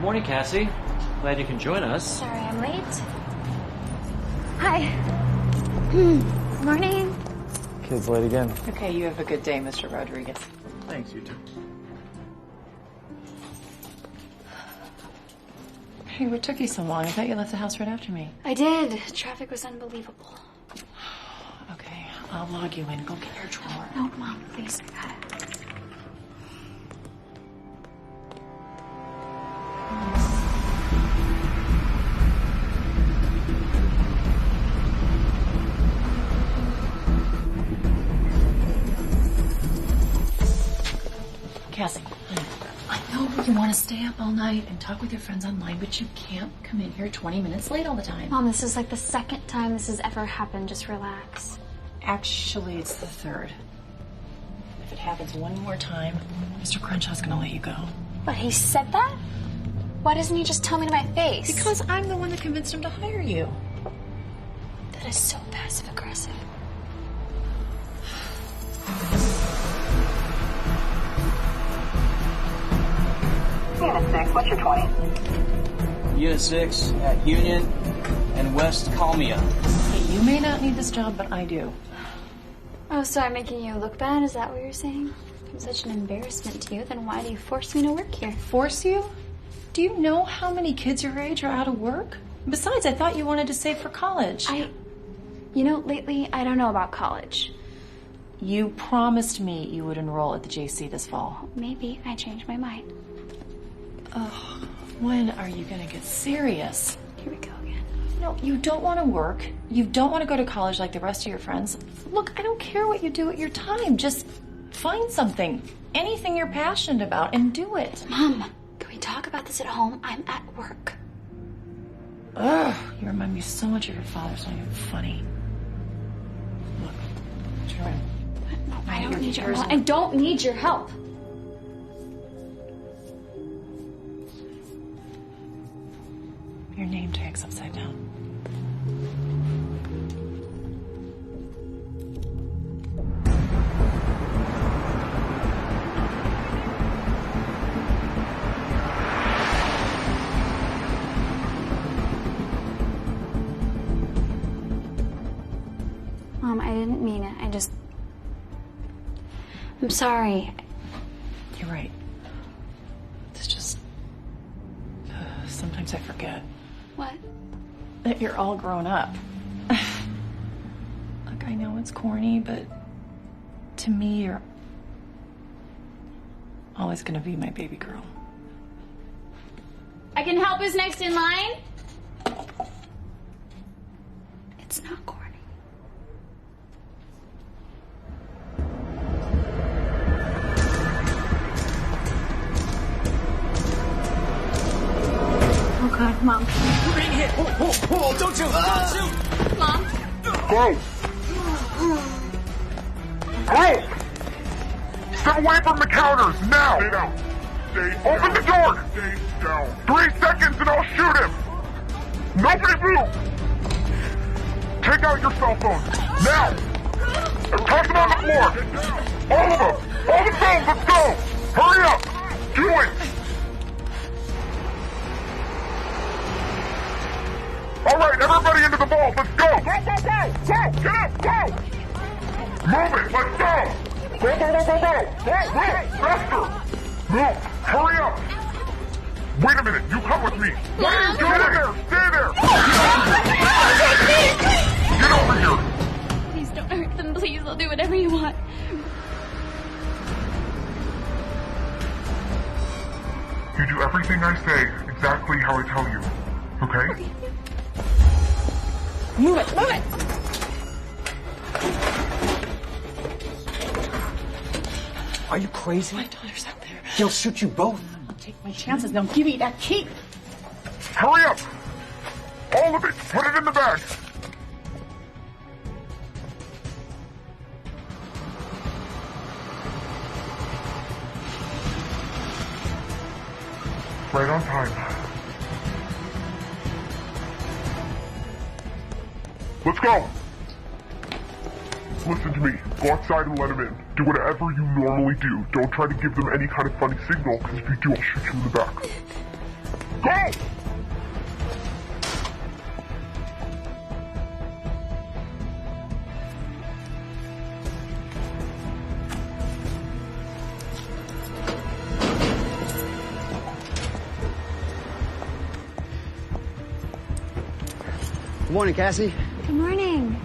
Morning, Cassie. Glad you can join us. Sorry I'm late. Hi. Morning. Kid's late again. Okay, you have a good day, Mr. Rodriguez. Thanks, you too. Hey, what took you so long? I thought you left the house right after me. I did. Traffic was unbelievable. Okay, I'll log you in. Go get your drawer. No, Mom, please. I got it. Cassie, honey, I know you want to stay up all night and talk with your friends online, but you can't come in here 20 minutes late all the time. Mom, this is like the second time this has ever happened. Just relax. Actually, it's the third. If it happens one more time, Mr. Crenshaw's gonna let you go. But he said that? Why doesn't he just tell me to my face? Because I'm the one that convinced him to hire you. That is so passive-aggressive. Unit 6, what's your 20? Unit 6 at Union and West Calmia. Hey, you may not need this job, but I do. Oh, so I'm making you look bad? Is that what you're saying? I'm such an embarrassment to you. Then why do you force me to work here? Force you? Do you know how many kids your age are out of work? Besides, I thought you wanted to save for college. You know, lately, I don't know about college. You promised me you would enroll at the JC this fall. Maybe I changed my mind. Ugh, when are you gonna get serious? Here we go again. No, you don't want to work. You don't want to go to college like the rest of your friends. Look, I don't care what you do at your time. Just find something, anything you're passionate about, and do it. Mom, can we talk about this at home? I'm at work. Ugh, you remind me so much of your father. It's not even funny. Look, turn around. No, I don't need your help. I don't need your help. Your name tag's upside down. Mom, I didn't mean it. I'm sorry. You're right. It's just... sometimes I forget. What? That you're all grown up. Look, I know it's corny, but to me, you're always gonna be my baby girl. I can help who's next in line? It's not corny. Oh God, Mom. Bring it! Oh, don't shoot! Don't shoot! Mom? Go! Go! Step away from the counters, now! Stay down. Stay Open the door! Stay down. 3 seconds and I'll shoot him! Nobody move! Take out your cell phones, now! And toss them on the floor! All of them! All the phones, let's go! Hurry up! Do it! All right, everybody into the vault. Let's go. Go, go, go, go. Get up, go. Move it. Let's go. Go, go, go, go, go. Go, move. Faster. Move. Hurry up. Wait a minute. You come with me. Mom. Get in there. Stay there. Get over here. Please don't hurt them, please. I'll do whatever you want. You do everything I say exactly how I tell you. Okay? Move it! Move it! Are you crazy? My daughter's out there. He'll shoot you both. I'll take my chances. Now give me that key. Hurry up. All of it. Put it in the bag. Right on time. Let's go! Listen to me. Go outside and let him in. Do whatever you normally do. Don't try to give them any kind of funny signal, because if you do, I'll shoot you in the back. Go! Good morning, Cassie. Good morning.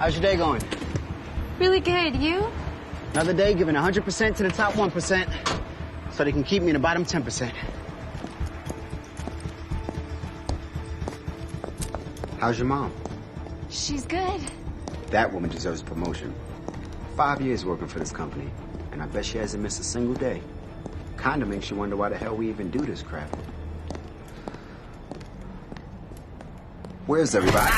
How's your day going? Really good. You? Another day giving 100% to the top 1% so they can keep me in the bottom 10%. How's your mom? She's good. That woman deserves a promotion. 5 years working for this company, and I bet she hasn't missed a single day. Kinda makes you wonder why the hell we even do this crap. Where's everybody?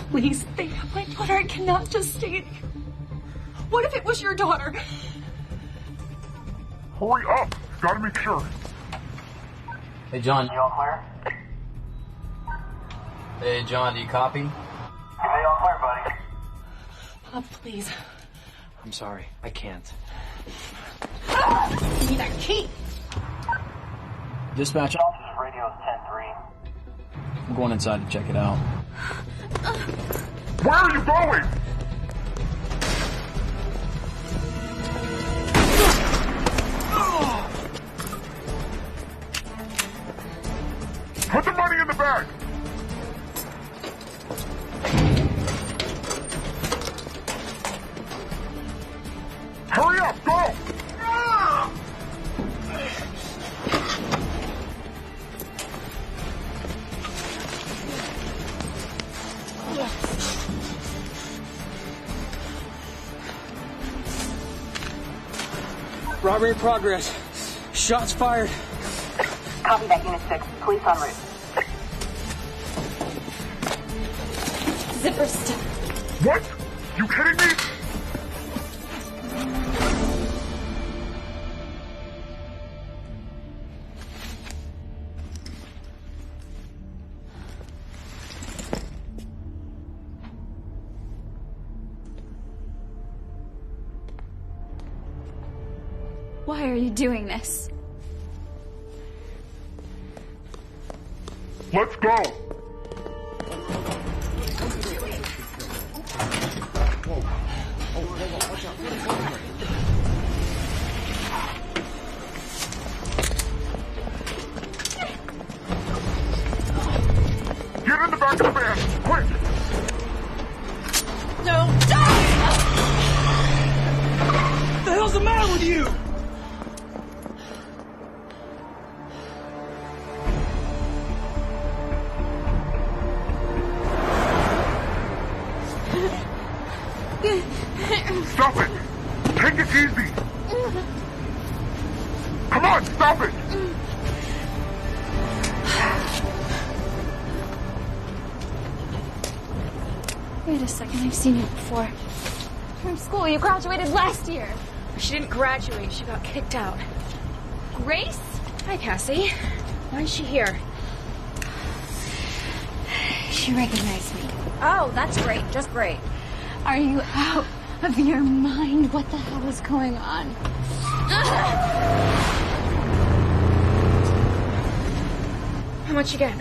Please, they have my daughter. I cannot just stay in here. What if it was your daughter? Hurry up! Gotta make sure. Hey, John. You all clear? Hey, John, do you copy? Hey, all clear, buddy. Oh, please. I'm sorry. I can't. Give me that key. Dispatch, Officer's radio is 10-3. I'm going inside to check it out. Where are you going? Put the money in the bag. Hurry up, go! Robbery in progress. Shots fired. Copy that, Unit 6. Police en route. Zipper stuck. What? You kidding me? Why are you doing this? Let's go. Get in the back of the van, quick! No! What the hell's the matter with you? Stop it! Take it easy! Come on, stop it! Wait a second, I've seen you before. From school, you graduated last year. She didn't graduate. She got kicked out. Grace? Hi, Cassie. Why is she here? She recognized me. Oh, that's great. Just great. Are you out of your mind? What the hell is going on? How much you get?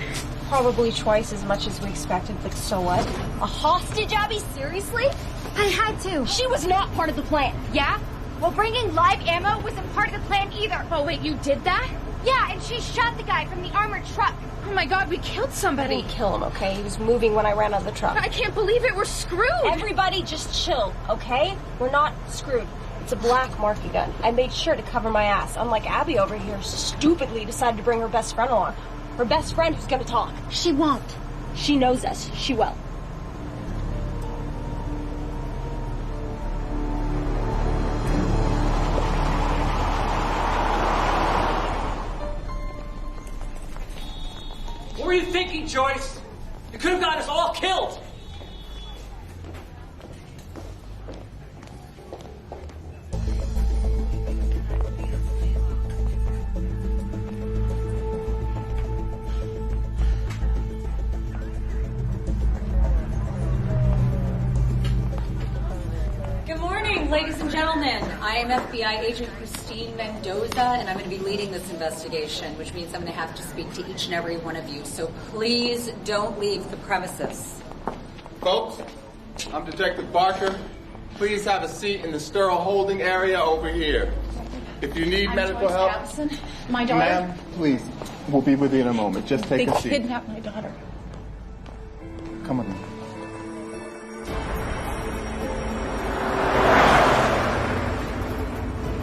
Probably twice as much as we expected, but so what? A hostage, Abby? Seriously? I had to. She was not part of the plan. Yeah? Well, bringing live ammo wasn't part of the plan either. Oh, wait, you did that? Yeah, and she shot the guy from the armored truck. Oh my god, we killed I somebody. didn't kill him, okay? He was moving when I ran out of the truck. I can't believe it. We're screwed. Everybody just chill, okay? We're not screwed. It's a black market gun. I made sure to cover my ass, unlike Abby over here stupidly decided to bring her best friend along. Her best friend who's gonna talk. She won't. She knows us. She will. What were you thinking, Joyce? You could have got us all killed. Ladies and gentlemen, I am FBI agent Christine Mendoza, and I'm going to be leading this investigation, which means I'm going to have to speak to each and every one of you. So please don't leave the premises. Folks, I'm Detective Barker. Please have a seat in the sterile holding area over here. If you need medical help... Allison, my daughter. Ma'am, please. We'll be with you in a moment. Just take a seat. They kidnapped my daughter. Come with me.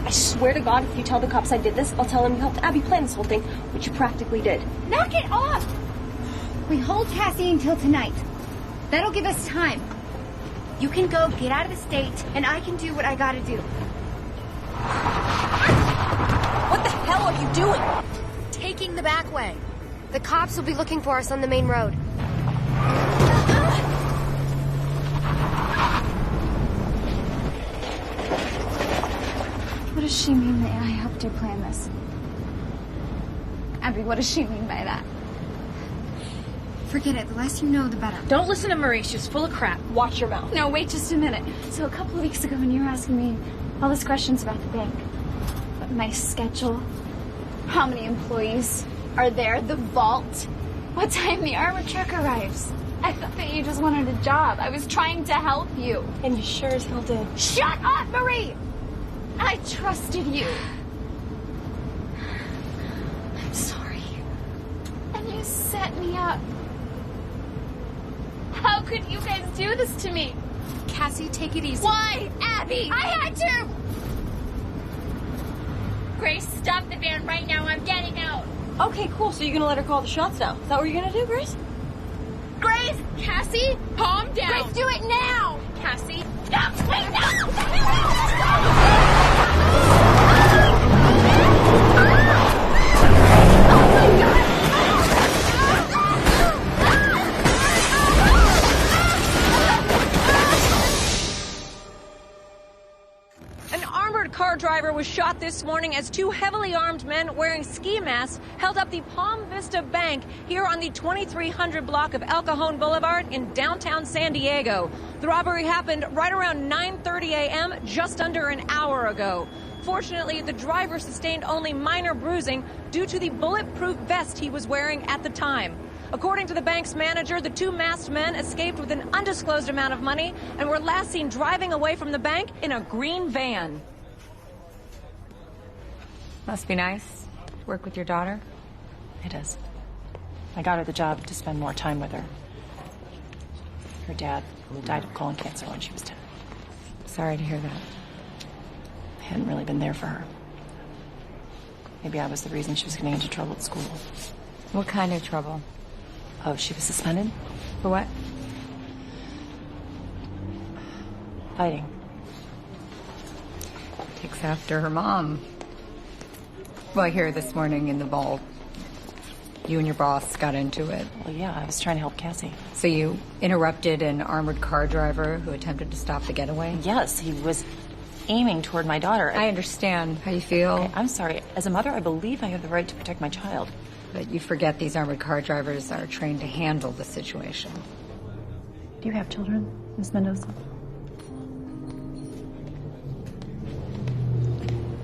I swear to God, if you tell the cops I did this, I'll tell them you helped Abby plan this whole thing, which you practically did. Knock it off! We hold Cassie until tonight. That'll give us time. You can go get out of the state, and I can do what I gotta do. What the hell are you doing? Taking the back way. The cops will be looking for us on the main road. What does she mean that I helped her plan this? Abby, what does she mean by that? Forget it. The less you know, the better. Don't listen to Marie. She's full of crap. Watch your mouth. No, wait just a minute. So a couple of weeks ago when you were asking me all those questions about the bank, about my schedule, how many employees are there, the vault, what time the armored truck arrives. I thought that you just wanted a job. I was trying to help you. And you sure as hell did. Shut up, Marie! I trusted you. I'm sorry. And you set me up. How could you guys do this to me? Cassie, take it easy. Why, Abby? I had to! Grace, stop the van right now. I'm getting out. Okay, cool. So you're gonna let her call the shots now? Is that what you're gonna do, Grace? Grace! Cassie, calm down. Grace, do it now! Cassie, no! Wait, no! Car driver was shot this morning as two heavily armed men wearing ski masks held up the Palm Vista Bank here on the 2300 block of El Cajon Boulevard in downtown San Diego. The robbery happened right around 9:30 a.m., just under an hour ago. Fortunately, the driver sustained only minor bruising due to the bulletproof vest he was wearing at the time. According to the bank's manager, the two masked men escaped with an undisclosed amount of money and were last seen driving away from the bank in a green van. Must be nice to work with your daughter. It is. I got her the job to spend more time with her. Her dad died of colon cancer when she was 10. Sorry to hear that. I hadn't really been there for her. Maybe I was the reason she was getting into trouble at school. What kind of trouble? Oh, she was suspended? For what? Fighting. Takes after her mom. Well, here this morning in the vault, you and your boss got into it. Well, yeah, I was trying to help Cassie. So you interrupted an armored car driver who attempted to stop the getaway? Yes, he was aiming toward my daughter. I understand how you feel. Okay, I'm sorry. As a mother, I believe I have the right to protect my child. But you forget these armored car drivers are trained to handle the situation. Do you have children, Miss Mendoza?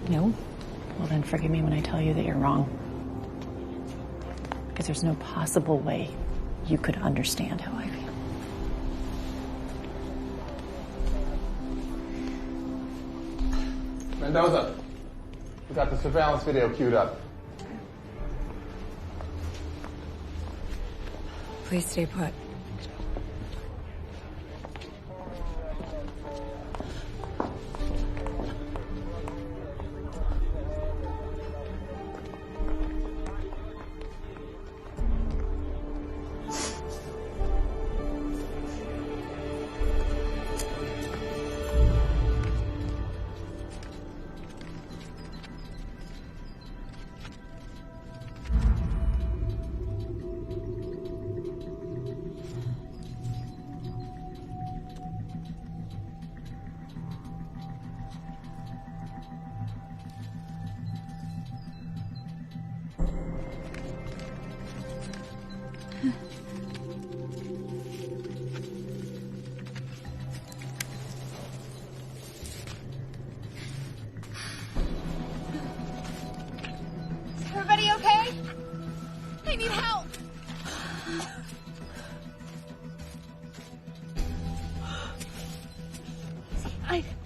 No? Well, then forgive me when I tell you that you're wrong. Because there's no possible way you could understand how I feel. Mendoza, we got the surveillance video queued up. Please stay put.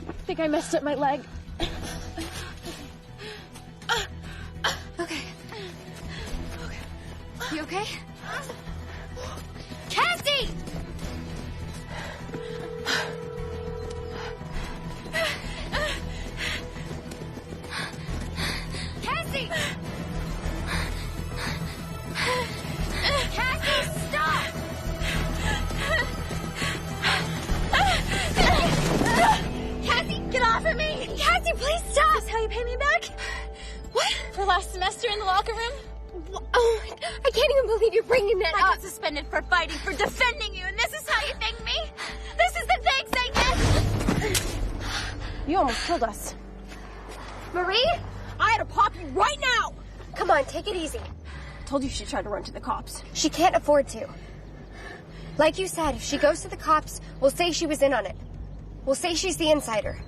I think I messed up my leg. Okay. You okay? Cassie! Cassie! Cassie, stop! Cassie, get off of me! Cassie, please stop! Is this how you pay me back? What? For last semester in the locker room? Oh, I can't even believe you're bringing that up. I got suspended for fighting, for defending you, and this is how you thank me? This is the thanks I get? You almost killed us. Marie? I had to pop you right now! Come on, take it easy. Told you she tried to run to the cops. She can't afford to. Like you said, if she goes to the cops, we'll say she was in on it. We'll say she's the insider.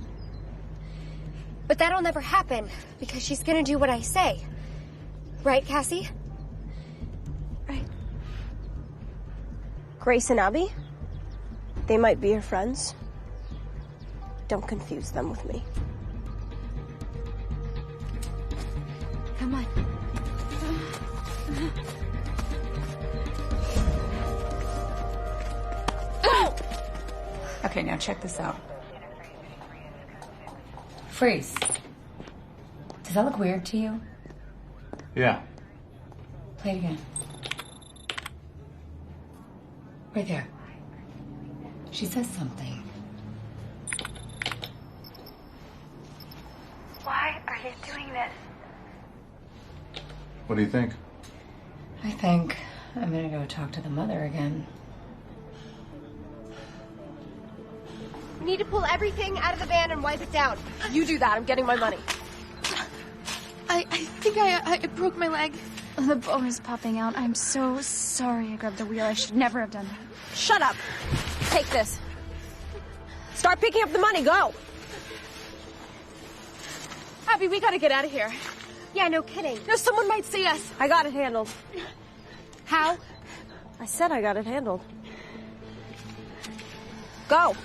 But that'll never happen, because she's gonna do what I say. Right, Cassie? Right. Grace and Abby? They might be your friends. Don't confuse them with me. Come on. Okay, now check this out. Freeze. Does that look weird to you? Yeah. Play it again. Right there. She says something. Why are you doing this? What do you think? I think I'm gonna go talk to the mother again. We need to pull everything out of the van and wipe it down. You do that, I'm getting my money. I think I broke my leg. The bone is popping out. I'm so sorry I grabbed the wheel. I should never have done that. Shut up. Take this. Start picking up the money, go. Abby, we gotta get out of here. Yeah, no kidding. No, someone might see us. I got it handled. How? I said I got it handled. Go.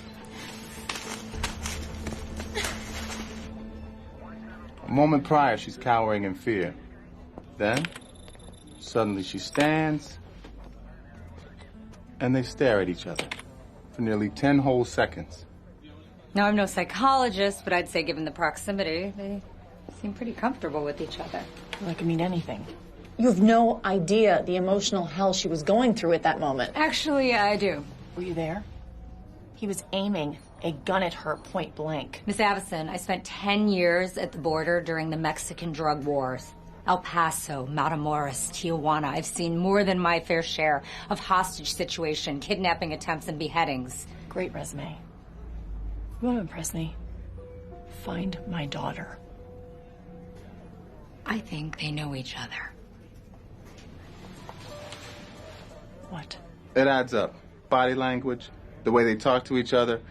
A moment prior, she's cowering in fear. Then, suddenly she stands, and they stare at each other for nearly 10 whole seconds. Now, I'm no psychologist, but I'd say given the proximity, they seem pretty comfortable with each other. That could mean anything. You have no idea the emotional hell she was going through at that moment. Actually, I do. Were you there? He was aiming a gun at her point blank. Miss Avison, I spent 10 years at the border during the Mexican drug wars. El Paso, Matamoros, Tijuana. I've seen more than my fair share of hostage situation, kidnapping attempts, and beheadings. Great resume. You want to impress me? Find my daughter. I think they know each other. What? It adds up. Body language, the way they talk to each other,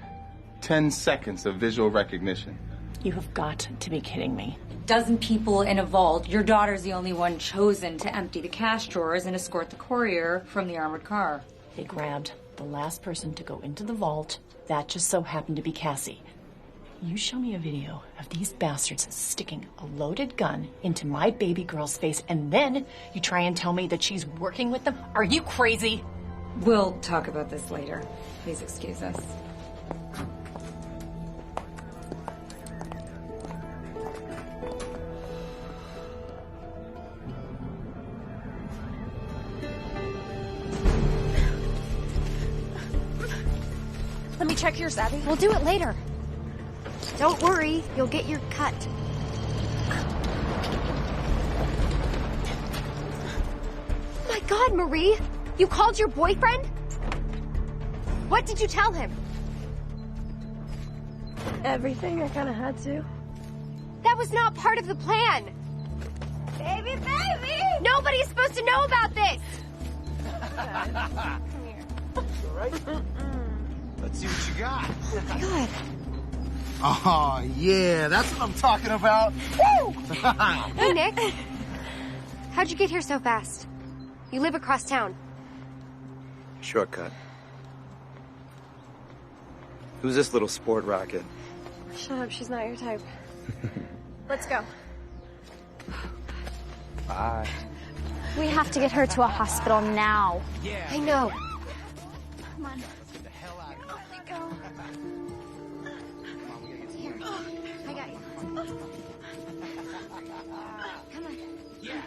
10 seconds of visual recognition. You have got to be kidding me. Dozen people in a vault. Your daughter's the only one chosen to empty the cash drawers and escort the courier from the armored car. They grabbed the last person to go into the vault. That just so happened to be Cassie. You show me a video of these bastards sticking a loaded gun into my baby girl's face, and then you try and tell me that she's working with them? Are you crazy? We'll talk about this later. Please excuse us. Let me check yours, Abby. We'll do it later. Don't worry, you'll get your cut. Oh my God, Marie! You called your boyfriend? What did you tell him? Everything. I kind of had to. That was not part of the plan. Baby, baby! Nobody's supposed to know about this! Come here. All right? Let's see what you got. Oh my God. Oh, yeah, that's what I'm talking about. Woo! Hey, Nick. How'd you get here so fast? You live across town. Shortcut. Who's this little sport rocket? Shut up, she's not your type. Let's go. Bye. We have to get her to a hospital now. Yeah. I know. Come on. Get the hell out of here. Let go. Here. I got you. Come on. Yeah.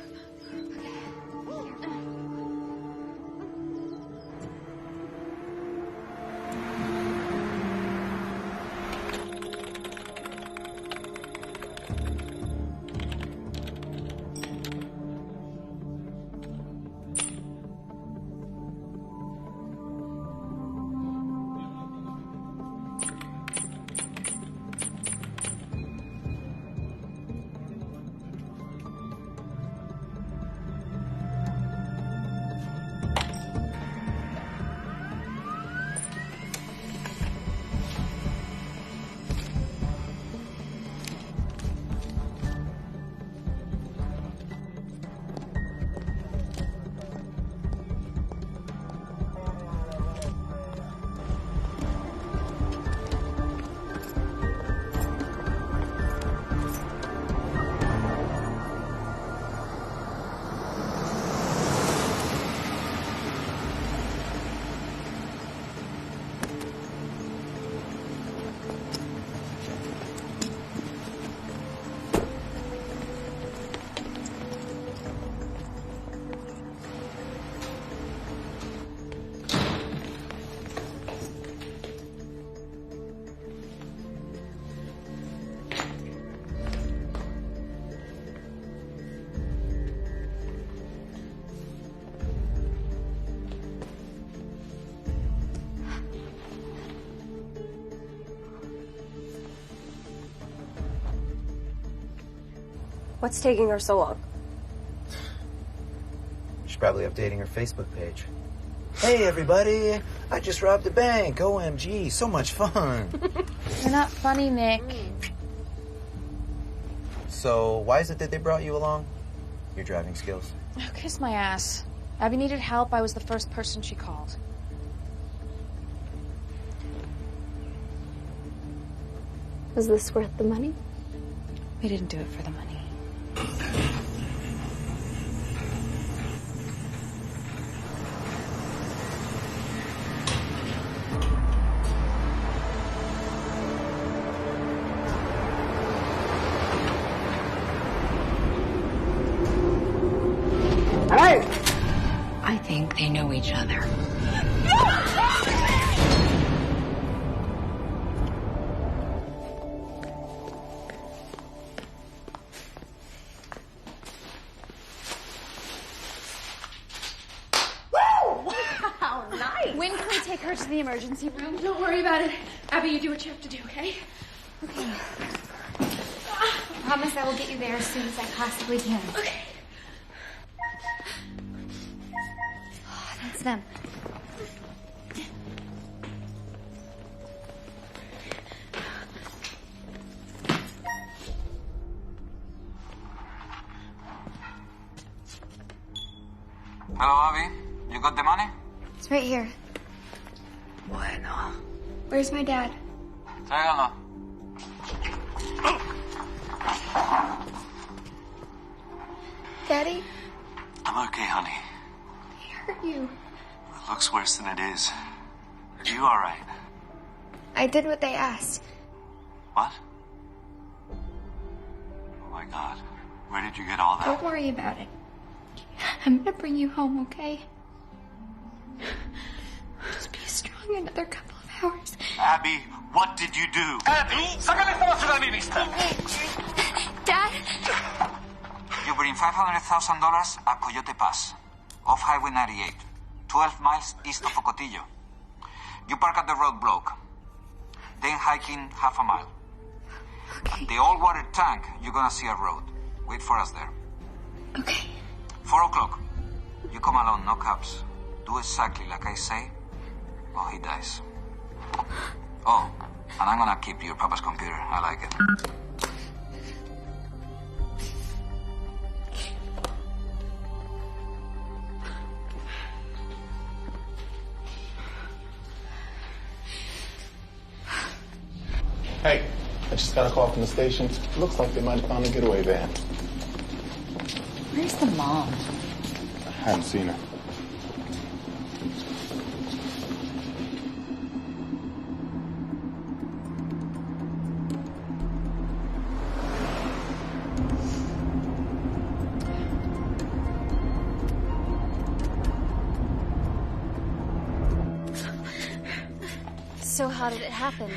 What's taking her so long? She's probably updating her Facebook page. Hey, everybody! I just robbed a bank. OMG, so much fun. You're not funny, Nick. So, why is it that they brought you along? Your driving skills. Oh, kiss my ass. Abby needed help. I was the first person she called. Was this worth the money? We didn't do it for the money. Hey! I think they know each other. Wow, nice. When can we take her to the emergency room? Don't worry about it. Abby, you do what you have to do, okay? Okay. I promise I will get you there as soon as I possibly can. Okay. Oh, that's them. Hello, Abby. You got the money? It's right here. Bueno. Where's my dad? Tráigalo. Daddy? I'm okay, honey. He hurt you. It looks worse than it is. Are you all right? I did what they asked. What? Oh, my God. Where did you get all that? Don't worry about it. I'm gonna bring you home, okay? Just be strong another couple of hours. Abby, what did you do? Abby, sácame esta basura de mi vista. Dad? You bring $500,000 at Coyote Pass, off Highway 98, 12 miles east of Ocotillo. You park at the roadblock, then hiking half a mile. Okay. At the old water tank, you're gonna see a road. Wait for us there. Okay. 4 o'clock. You come alone, no cops. Do exactly like I say, or he dies. Oh, and I'm gonna keep your papa's computer. I like it. Hey, I Just got a call from the station. Looks like they might have found a getaway van. Where's the mom? I haven't seen her. So how did it happen?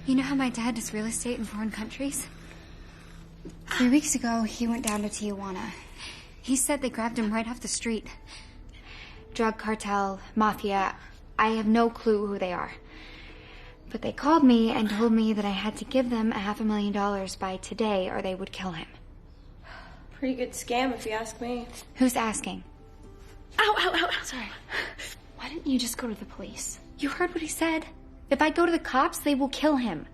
You know how my dad does real estate in foreign countries? 3 weeks ago, he went down to Tijuana. He said they grabbed him right off the street. Drug cartel, mafia, I have no clue who they are. But they called me and told me that I had to give them $500,000 by today or they would kill him. Pretty good scam if you ask me. Who's asking? Ow, ow, ow, ow. Sorry. Why didn't you just go to the police? You heard what he said. If I go to the cops, they will kill him.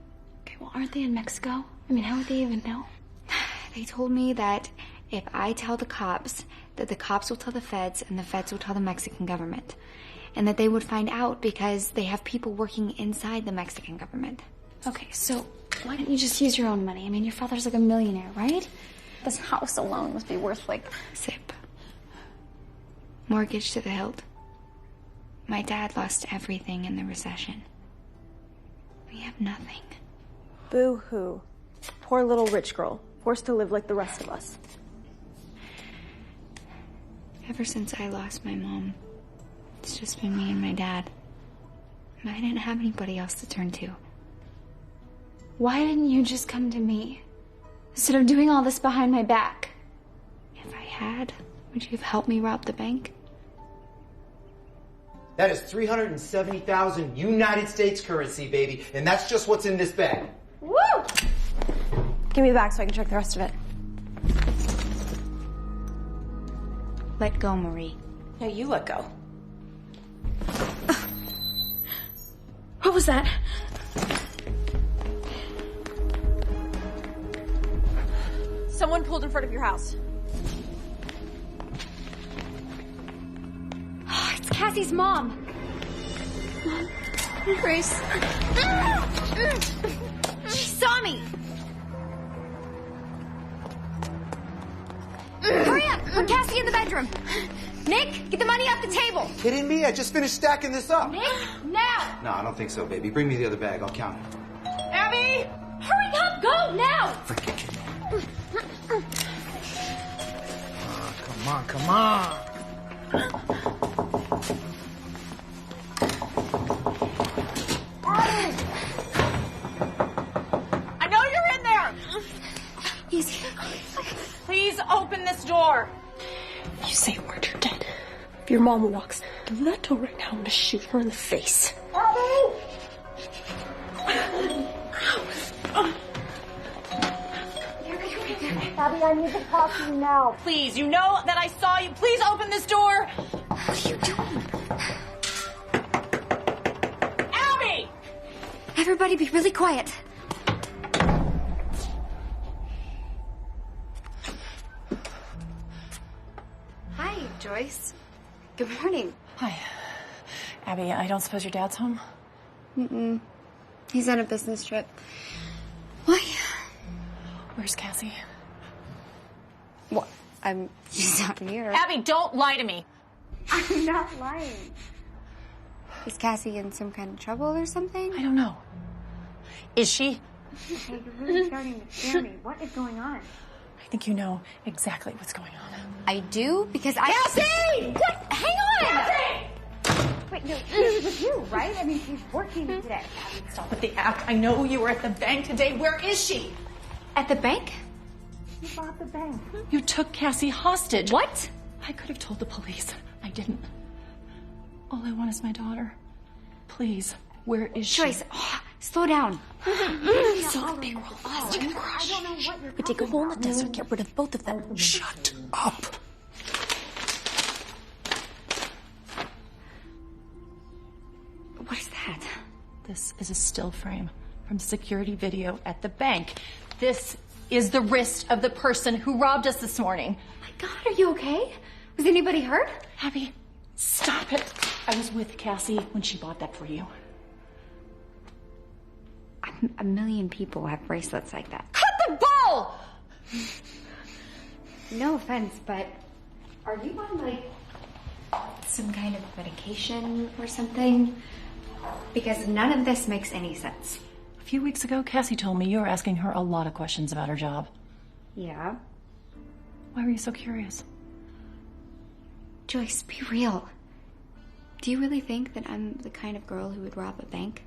Okay, well, aren't they in Mexico? I mean, how would they even know? They told me that if I tell the cops, that the cops will tell the feds and the feds will tell the Mexican government. And that they would find out because they have people working inside the Mexican government. Okay, so why didn't you just use your own money? I mean, your father's like a millionaire, right? This house alone must be worth like... Sip. Mortgage to the hilt. My dad lost everything in the recession. We have nothing. Boo-hoo. Poor little rich girl, forced to live like the rest of us. Ever since I lost my mom, it's just been me and my dad. And I didn't have anybody else to turn to. Why didn't you just come to me? Instead of doing all this behind my back? If I had, would you have helped me rob the bank? That is 370,000 United States currency, baby. And that's just what's in this bag. Woo! Give me the bag so I can check the rest of it. Let go, Marie. No, you let go. What was that? Someone pulled in front of your house. It's Cassie's mom. Grace. She saw me. Hurry up! Put Cassie in the bedroom. Nick, get the money off the table. Kidding me? I just finished stacking this up. Nick, now! No, I don't think so, baby. Bring me the other bag. I'll count it. Abby! Hurry up! Go now! Freaking kid. Come on, come on. I know you're in there! Easy. Please open this door. You say a word, you're dead. If your mom walks through that door right now, I'm gonna shoot her in the face. Abby, I need to talk to you now. Please, you know that I saw you. Please open this door. What are you doing? Abby! Everybody be really quiet. Hi, Joyce. Good morning. Hi. Abby, I don't suppose your dad's home? Mm-mm. He's on a business trip. Why? Where's Cassie? What? She's not here. Abby, don't lie to me. I'm not lying. Is Cassie in some kind of trouble or something? I don't know. Is she? Hey, you're really starting to scare me. What is going on? I think you know exactly what's going on. I do? Because Cassie! What? Hang on! Cassie! Wait, no, she's with you, right? I mean, she's working today. Stop with the act. I know you were at the bank today. Where is she? At the bank? You bought the bank. You took Cassie hostage. What? I could have told the police. I didn't. All I want is my daughter. Please, where is she? Joyce, slow down. So the big roll last year. I don't know what you're We take a hole in the desert, get rid of both of them. Shut up. What is that? This is a still frame from security video at the bank. This is the wrist of the person who robbed us this morning. My God, are you okay? Was anybody hurt? Abby, stop it. I was with Cassie when she bought that for you. I'm A million people have bracelets like that. Cut the bull! No offense, but are you on, like, some kind of medication or something? Because none of this makes any sense. A few weeks ago, Cassie told me you were asking her a lot of questions about her job. Yeah? Why were you so curious? Joyce, be real. Do you really think that I'm the kind of girl who would rob a bank?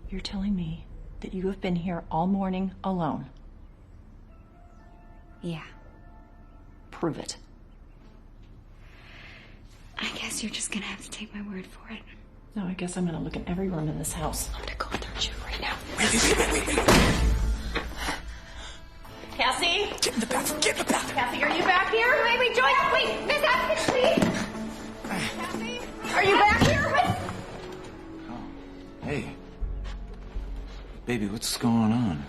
You're telling me that you have been here all morning alone? Yeah. Prove it. I guess you're just gonna have to take my word for it. No, I guess I'm gonna look in every room in this house. I'm gonna go in there and shoot right now. Wait. Cassie? Get in the bathroom, get in the bathroom. Cassie, are you back here? Wait, Joyce, wait! Miss Atkins, please! Cassie? Are you back here? Hey. Baby, what's going on?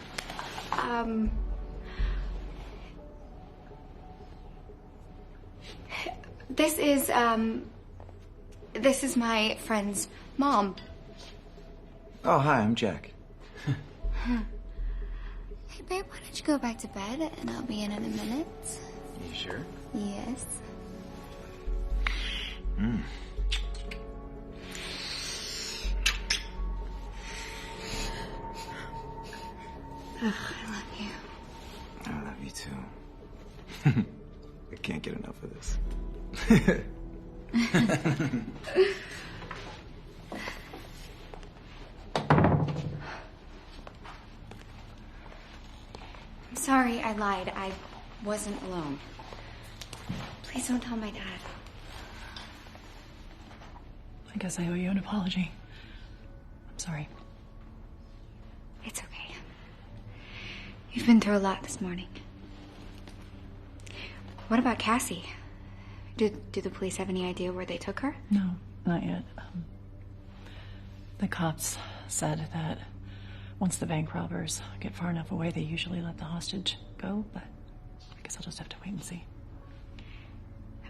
This is my friend's mom. Oh, hi, I'm Jack. Hey, babe, why don't you go back to bed and I'll be in a minute? You sure? Yes. Oh, I love you. I love you too. I can't get enough of this. I'm sorry, I lied. I wasn't alone. Please don't tell my dad. I guess I owe you an apology. I'm sorry. It's okay. You've been through a lot this morning. What about Cassie? Do the police have any idea where they took her? No, not yet. The cops said that once the bank robbers get far enough away, they usually let the hostage go, but I guess I'll just have to wait and see.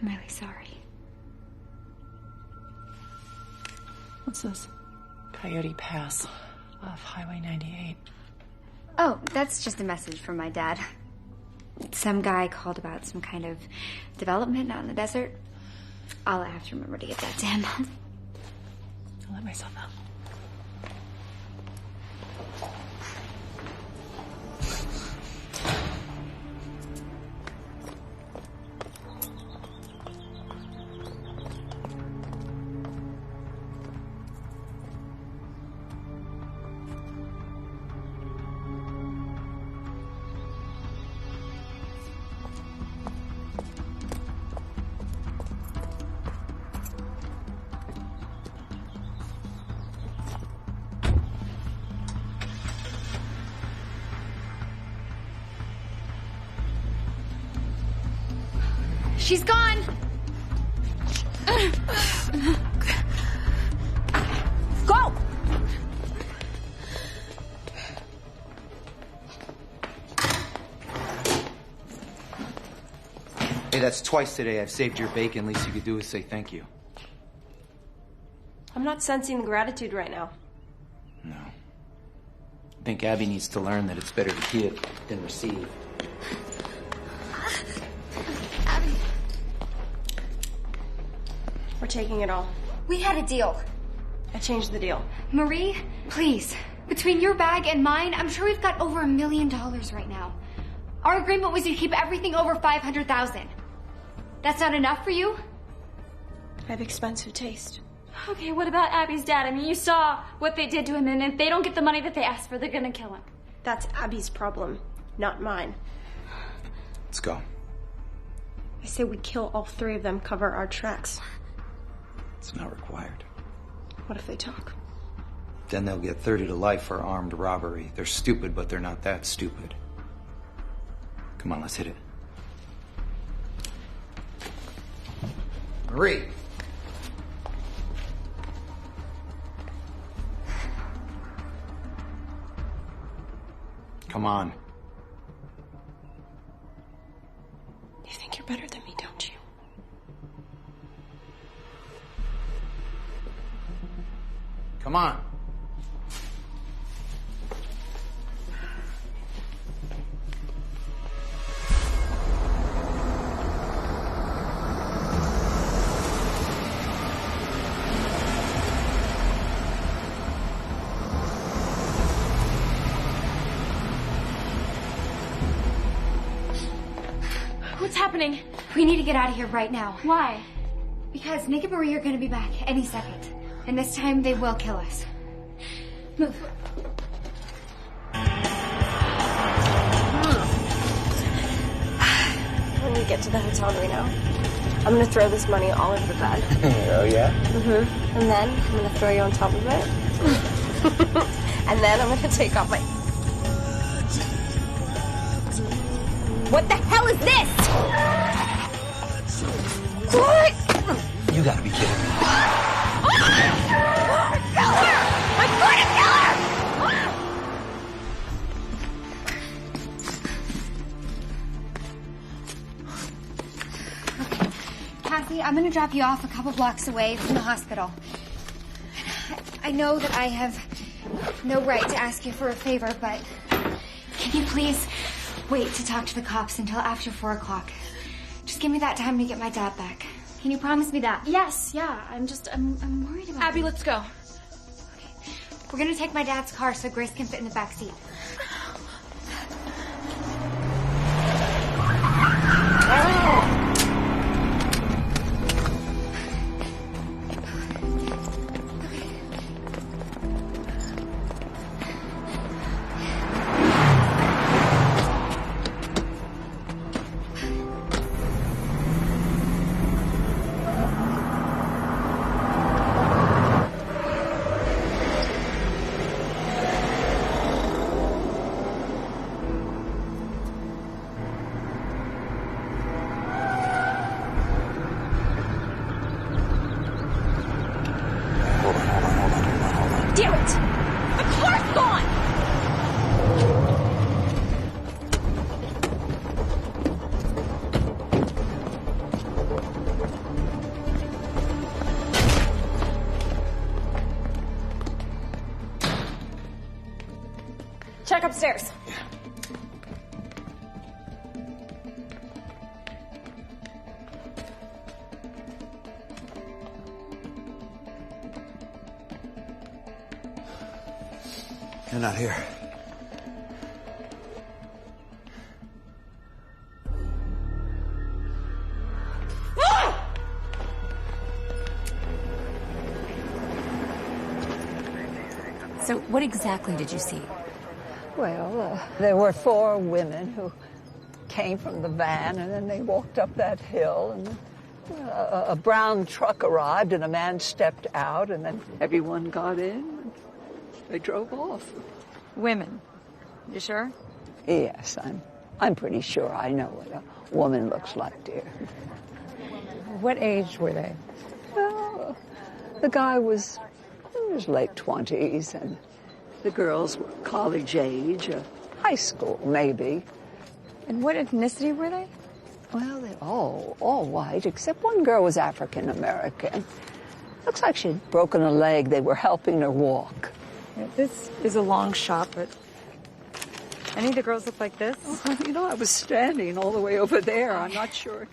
I'm really sorry. What's this? Coyote Pass off Highway 98. Oh, that's just a message from my dad. Some guy called about some kind of development out in the desert. I'll have to remember to get that to him. I'll let myself out. She's gone! Go! Hey, that's twice today I've saved your bacon. Least you could do is say thank you. I'm not sensing the gratitude right now. No. I think Abby needs to learn that it's better to give than receive. Abby. We're taking it all. We had a deal. I changed the deal. Marie, please. Between your bag and mine, I'm sure we've got over $1 million right now. Our agreement was to keep everything over $500,000. That's not enough for you? I have expensive taste. Okay, what about Abby's dad? I mean, you saw what they did to him, and if they don't get the money that they asked for, they're gonna kill him. That's Abby's problem, not mine. Let's go. I say we kill all three of them, cover our tracks. It's not required. What if they talk? Then they'll get 30 to life for armed robbery. They're stupid, but they're not that stupid. Come on, let's hit it. Marie! Come on. You think you're better than me, don't you? Come on. What's happening? We need to get out of here right now. Why? Because Nick and Marie are going to be back any second. And this time they will kill us. Move. When we get to the hotel, do we know? I'm gonna throw this money all over the bed. Oh, yeah? Mm-hmm. And then I'm gonna throw you on top of it. And then I'm gonna take off my... What the hell is this? What? You gotta be kidding me. Kill her! I'm going to kill her! Cassie, I'm going to drop you off a couple blocks away from the hospital. I know that I have no right to ask you for a favor, but can you please wait to talk to the cops until after 4 o'clock? Just give me that time to get my dad back. Can you promise me that? Yes, yeah. I'm worried about Abby, him. let's go. Okay. We're going to take my dad's car so Grace can fit in the back seat. Damn it! The car's gone! Check upstairs. You're not here. So what exactly did you see? Well, there were 4 women who came from the van, and then they walked up that hill, and a brown truck arrived, and a man stepped out, and then everyone got in, and they drove off. Women. You sure? Yes, I'm pretty sure I know what a woman looks like, dear. What age were they? Well, the guy was in his late 20s, and the girls were college age, high school, maybe. And what ethnicity were they? Well, they're all white, except one girl was African American. Looks like she'd broken a leg. They were helping her walk. Yeah, this is a long shot, but any of the girls look like this? Oh, I was standing all the way over there. I'm not sure.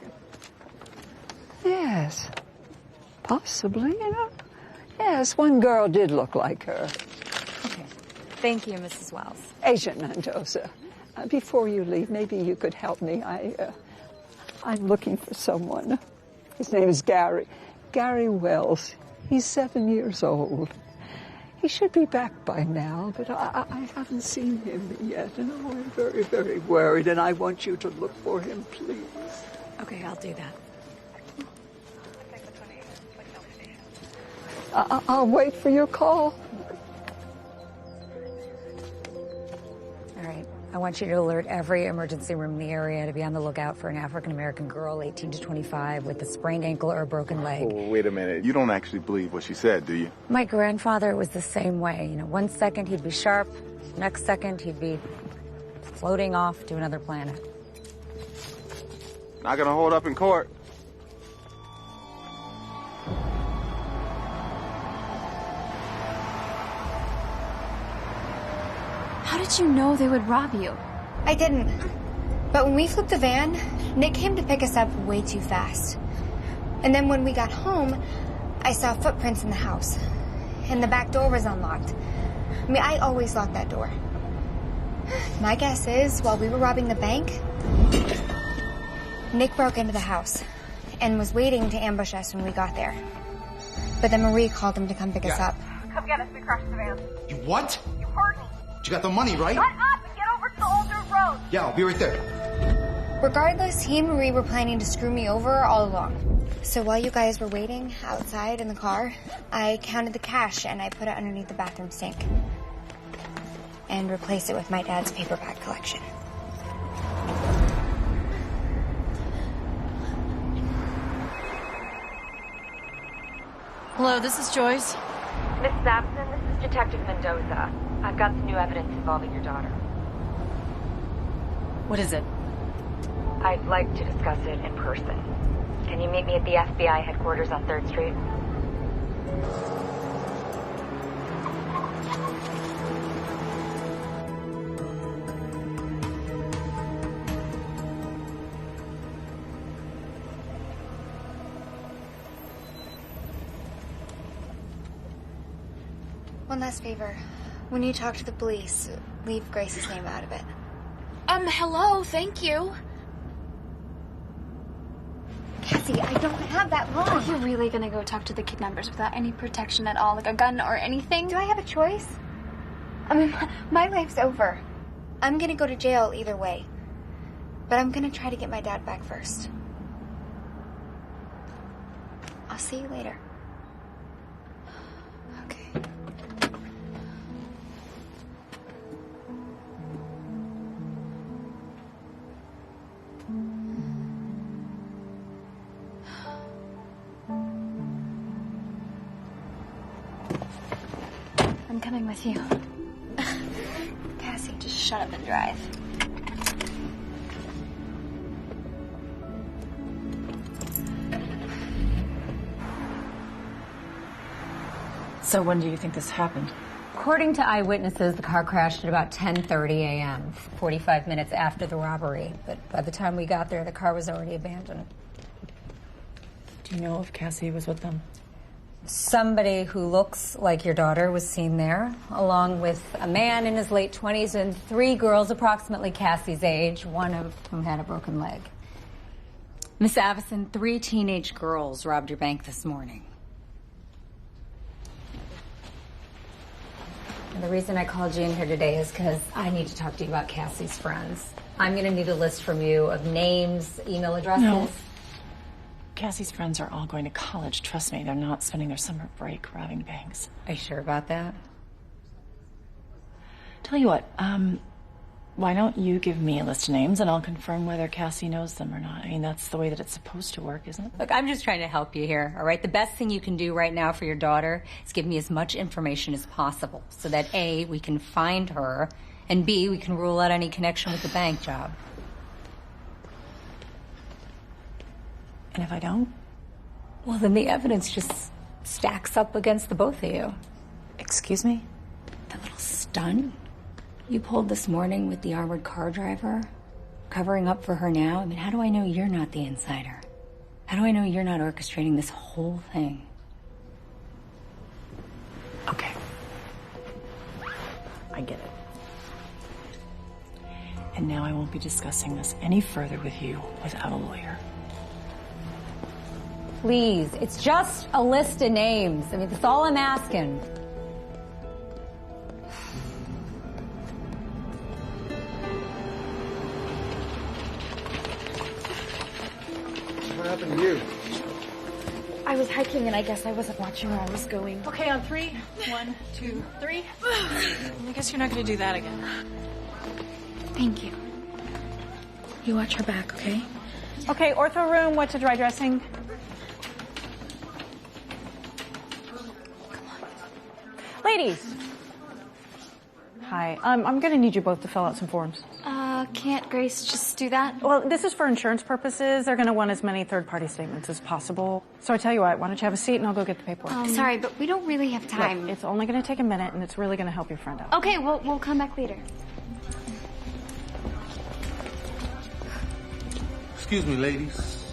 Yes, possibly, Yes, one girl did look like her. Okay. Thank you, Mrs. Wells. Agent Mendoza, before you leave, maybe you could help me. I'm looking for someone. His name is Gary. Gary Wells. He's 7 years old. He should be back by now, but I haven't seen him yet, and I'm very, very worried, and I want you to look for him, please. Okay, I'll do that. I'll wait for your call. All right. I want you to alert every emergency room in the area to be on the lookout for an African-American girl, 18 to 25, with a sprained ankle or a broken leg. Oh, wait a minute. You don't actually believe what she said, do you? My grandfather was the same way. One second he'd be sharp, next second he'd be floating off to another planet. Not gonna hold up in court. How did you know they would rob you? I didn't. But when we flipped the van, Nick came to pick us up way too fast. And then when we got home, I saw footprints in the house. And the back door was unlocked. I mean, I always lock that door. Nick broke into the house and was waiting to ambush us when we got there. But then Marie called him to come pick us up. Come get us, we crashed the van. You what? You heard me. You got the money, right? Shut up and get over to the Old Dirt Road. Yeah, I'll be right there. Regardless, he and Marie were planning to screw me over all along. So while you guys were waiting outside in the car, I counted the cash and I put it underneath the bathroom sink. And replaced it with my dad's paperback collection. Hello, this is Joyce. Mrs. Abson, this is Detective Mendoza. I've got some new evidence involving your daughter. What is it? I'd like to discuss it in person. Can you meet me at the FBI headquarters on 3rd Street? One last favor. When you talk to the police, leave Grace's name out of it. Hello, thank you. Cassie, I don't have that long. Are you really gonna go talk to the kidnappers without any protection at all, like a gun or anything? Do I have a choice? I mean, my life's over. I'm gonna go to jail either way. But I'm gonna try to get my dad back first. I'll see you later. I'm coming with you. Cassie, just shut up and drive. So when do you think this happened? According to eyewitnesses, the car crashed at about 10:30 a.m., 45 minutes after the robbery. But by the time we got there, the car was already abandoned. Do you know if Cassie was with them? Somebody who looks like your daughter was seen there, along with a man in his late 20s and 3 girls approximately Cassie's age, one of whom had a broken leg. Miss Avison, 3 teenage girls robbed your bank this morning. And the reason I called you in here today is because I need to talk to you about Cassie's friends. I'm going to need a list from you of names, email addresses. No. Cassie's friends are all going to college. Trust me, they're not spending their summer break robbing banks. Are you sure about that? Tell you what, why don't you give me a list of names and I'll confirm whether Cassie knows them or not. I mean, that's the way that it's supposed to work, isn't it? Look, I'm just trying to help you here, all right? The best thing you can do right now for your daughter is give me as much information as possible so that A, we can find her, and B, we can rule out any connection with the bank job. And if I don't? Well, then the evidence just stacks up against the both of you. Excuse me? That little stunt you pulled this morning with the armored car driver, covering up for her now. I mean, how do I know you're not the insider? How do I know you're not orchestrating this whole thing? Okay. I get it. And now I won't be discussing this any further with you without a lawyer. Please, it's just a list of names. I mean, that's all I'm asking. What happened to you? I was hiking and I guess I wasn't watching where I was going. Okay, on 3. 1, 2, 3. I guess you're not going to do that again. Thank you. You watch her back, okay? Okay, ortho room, what's a dry dressing? Ladies. Hi, I'm gonna need you both to fill out some forms. Can't Grace just do that? Well, this is for insurance purposes. They're gonna want as many third-party statements as possible. So I tell you what, why don't you have a seat and I'll go get the paperwork. Sorry, but we don't really have time. Look, it's only gonna take a minute and it's really gonna help your friend out. Okay, we'll come back later. Excuse me, ladies.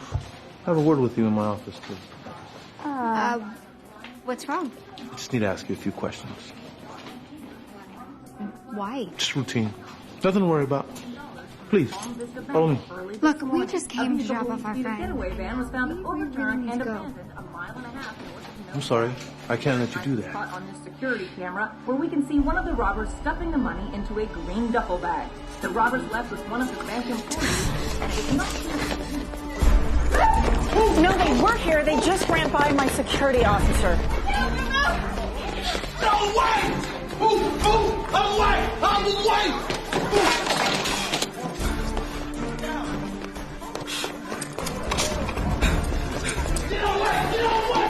I have a word with you in my office, please. What's wrong? I just need to ask you a few questions. Why? Just routine. Nothing to worry about. Please, follow me. Look, we just came to drop off our friend. Getaway van was found overturned and go. abandoned a mile and a half north of I'm sorry. I can't let you do that. Caught on this security camera, where we can see one of the robbers stuffing the money into a green duffel bag. The robbers left with one of the bank employees, and it is not clear. No, they were here. They just ran by my security officer. No way! Move! Away! Out of the way! Get away! Get away!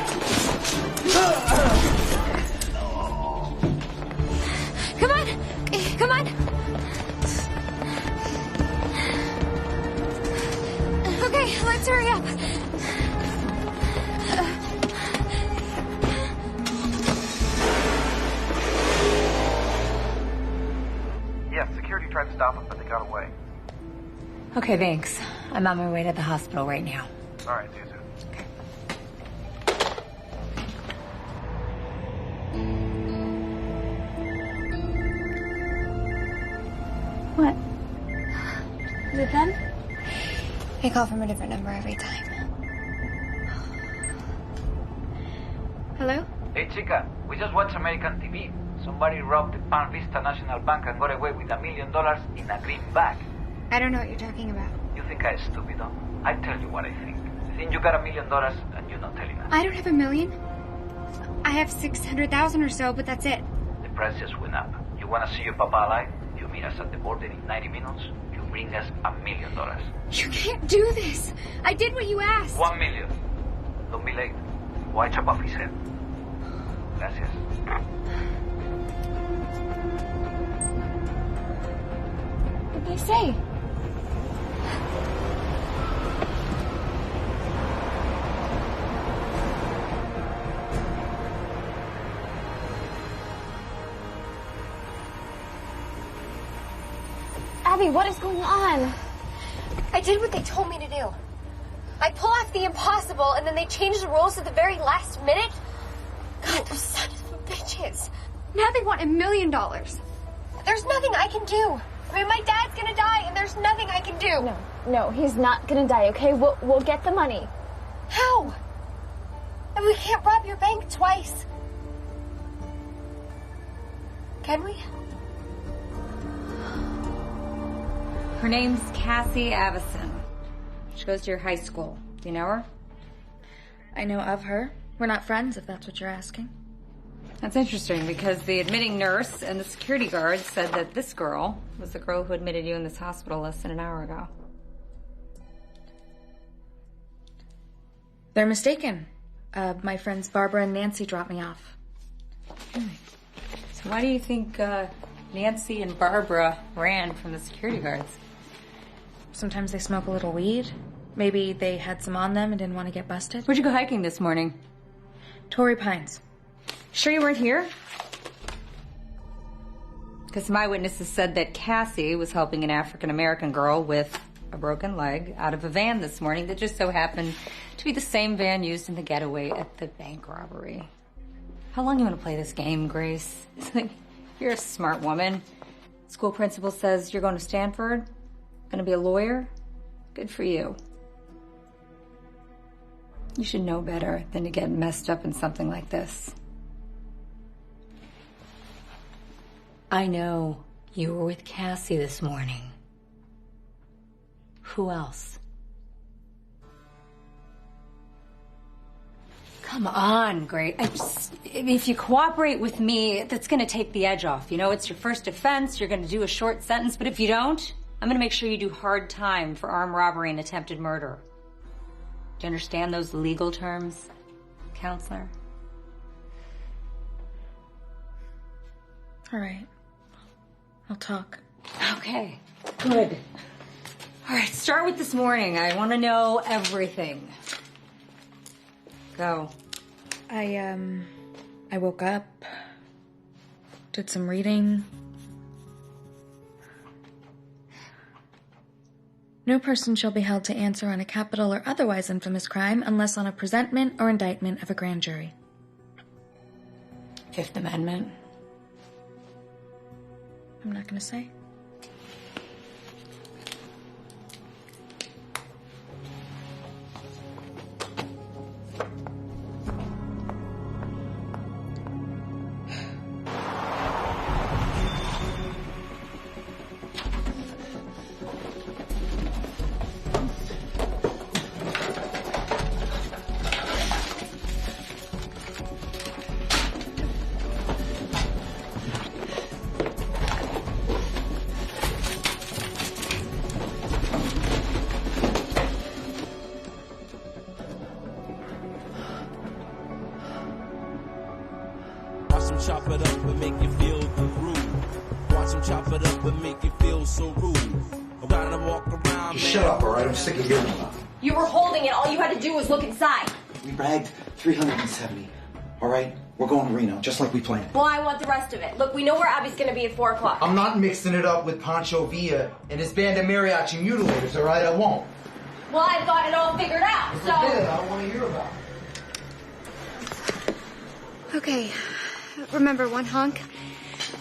Come on! Come on! Okay, let's hurry up. Yeah, security tried to stop them, but they got away. Okay, thanks. I'm on my way to the hospital right now. All right, see you soon. What? Is it them? They call from a different number every time. Hello? Hey, chica, we just watched American TV. Somebody robbed the Pan Vista National Bank and got away with $1 million in a green bag. I don't know what you're talking about. You think I'm stupid, huh? I tell you what I think. I think you got $1 million and you're not telling us. I don't have $1 million. I have 600,000 or so, but that's it. The price just went up. You want to see your papa alive? You meet us at the border in 90 minutes. You bring us $1 million. You can't do this. I did what you asked. 1 million. Don't be late. Why chop off his head? Gracias. What did they say? Abby, what is going on? I did what they told me to do. I pull off the impossible, and then they change the rules at the very last minute? God, those sons of bitches. Now they want $1 million. There's nothing I can do. I mean, my dad's gonna die, and there's nothing I can do. No, he's not gonna die, okay? We'll get the money. How? And we can't rob your bank twice. Can we? Her name's Cassie Avison. She goes to your high school. Do you know her? I know of her. We're not friends, if that's what you're asking. That's interesting because the admitting nurse and the security guard said that this girl was the girl who admitted you in this hospital less than an hour ago. They're mistaken. My friends Barbara and Nancy dropped me off. So why do you think Nancy and Barbara ran from the security guards? Sometimes they smoke a little weed. Maybe they had some on them and didn't want to get busted. Where'd you go hiking this morning? Torrey Pines. Sure you weren't here? Because my witnesses said that Cassie was helping an African-American girl with a broken leg out of a van this morning that just so happened to be the same van used in the getaway at the bank robbery. How long you want to play this game, Grace? You're a smart woman. School principal says you're going to Stanford, going to be a lawyer. Good for you. You should know better than to get messed up in something like this. I know you were with Cassie this morning. Who else? Come on, Grace. If you cooperate with me, that's going to take the edge off. You know, it's your first offense. You're going to do a short sentence. But if you don't, I'm going to make sure you do hard time for armed robbery and attempted murder. Do you understand those legal terms, counselor? All right. I'll talk. Okay, good. All right, start with this morning. I want to know everything. Go. I woke up, did some reading. No person shall be held to answer on a capital or otherwise infamous crime unless on a presentment or indictment of a grand jury. Fifth Amendment. I'm not going to say. watch him chop it up and make it feel so rude. I gotta walk around. Just shut up, all right? I'm sick of hearing about it. You were holding it. All you had to do was look inside. We bagged 370. All right? We're going to Reno, just like we planned. Well, I want the rest of it. Look, we know where Abby's going to be at 4 o'clock. I'm not mixing it up with Pancho Villa and his band of mariachi mutilators, all right? I won't. Well, I thought it all figured out, If so... I did, I don't want to hear about it. Okay. Remember, 1 honk,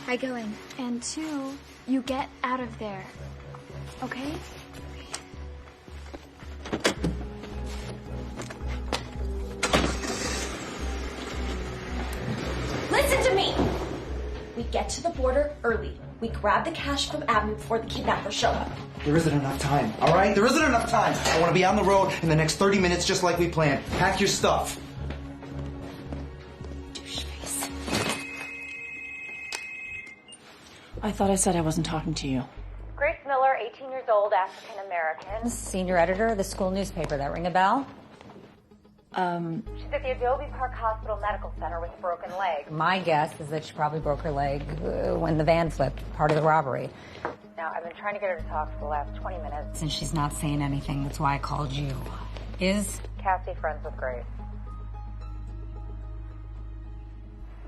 I go in. And 2, you get out of there. Okay? Listen to me! We get to the border early. We grab the cash from Abby before the kidnappers show up. There isn't enough time, all right? There isn't enough time. I want to be on the road in the next 30 minutes just like we planned. Pack your stuff. Doucheface. I thought I said I wasn't talking to you. Grace Miller, 18 years old, African American. Senior editor of the school newspaper. That ring a bell? She's at the Adobe Park Hospital Medical Center with a broken leg. My guess is that she probably broke her leg when the van flipped, part of the robbery. Now, I've been trying to get her to talk for the last 20 minutes. Since she's not saying anything, that's why I called you. Is Cassie friends with Grace?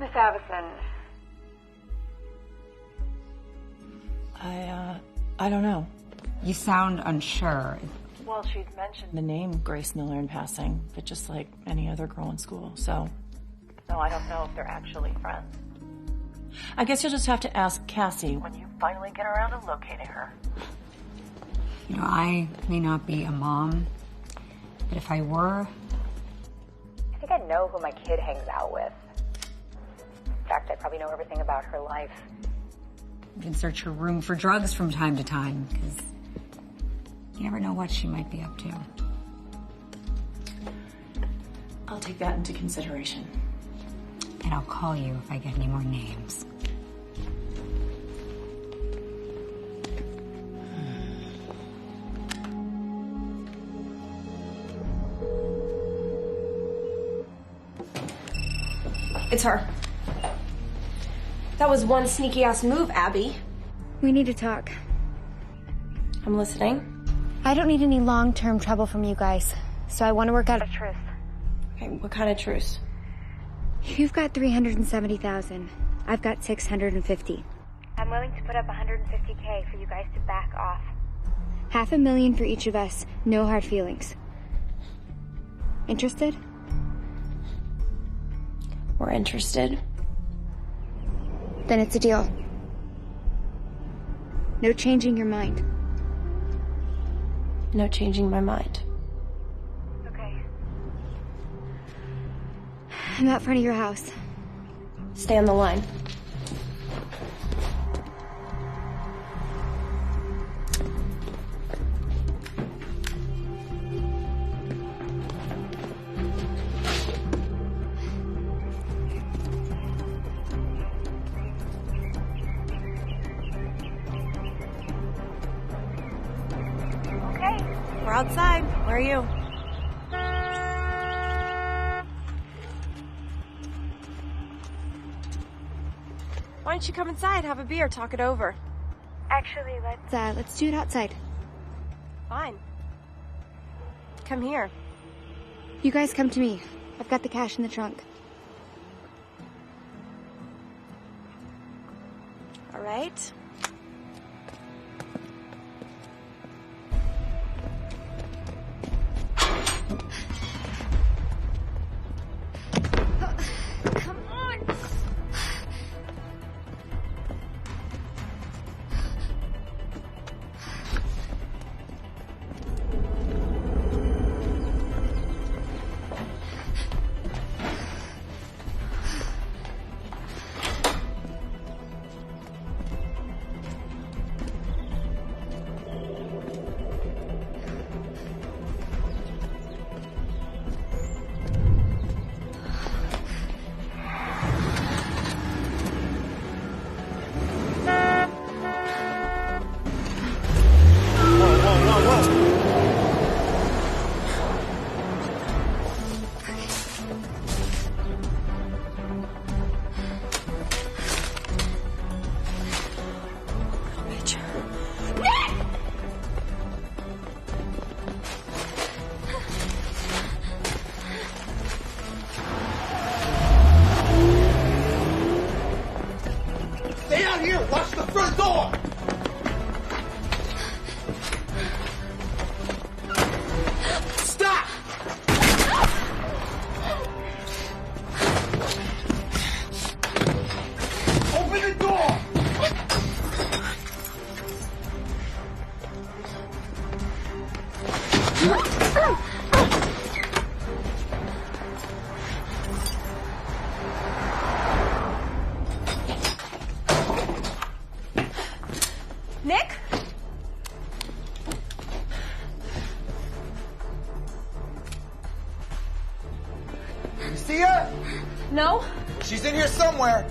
Miss Avison. I don't know. You sound unsure. Well, she's mentioned the name Grace Miller in passing, but just like any other girl in school, so I don't know if they're actually friends. I guess you'll just have to ask Cassie when you finally get around to locating her. You know, I may not be a mom, but if I were... I think I know who my kid hangs out with. In fact, I probably know everything about her life. You can search her room for drugs from time to time, because you never know what she might be up to. I'll take that into consideration. And I'll call you if I get any more names. It's her. That was one sneaky-ass move, Abby. We need to talk. I'm listening. I don't need any long-term trouble from you guys, so I want to work out a truce. Okay, what kind of truce? You've got 370,000. I've got 650. I'm willing to put up 150K for you guys to back off. $500,000 for each of us. No hard feelings. Interested? We're interested. Then it's a deal. No changing your mind. No changing my mind. Okay. I'm out front of your house. Stay on the line. We're outside. Where are you? Why don't you come inside, have a beer, talk it over? Actually, Let's do it outside. Fine. Come here. You guys come to me. I've got the cash in the trunk. All right. Come on! Nick? You see her? No? She's in here somewhere.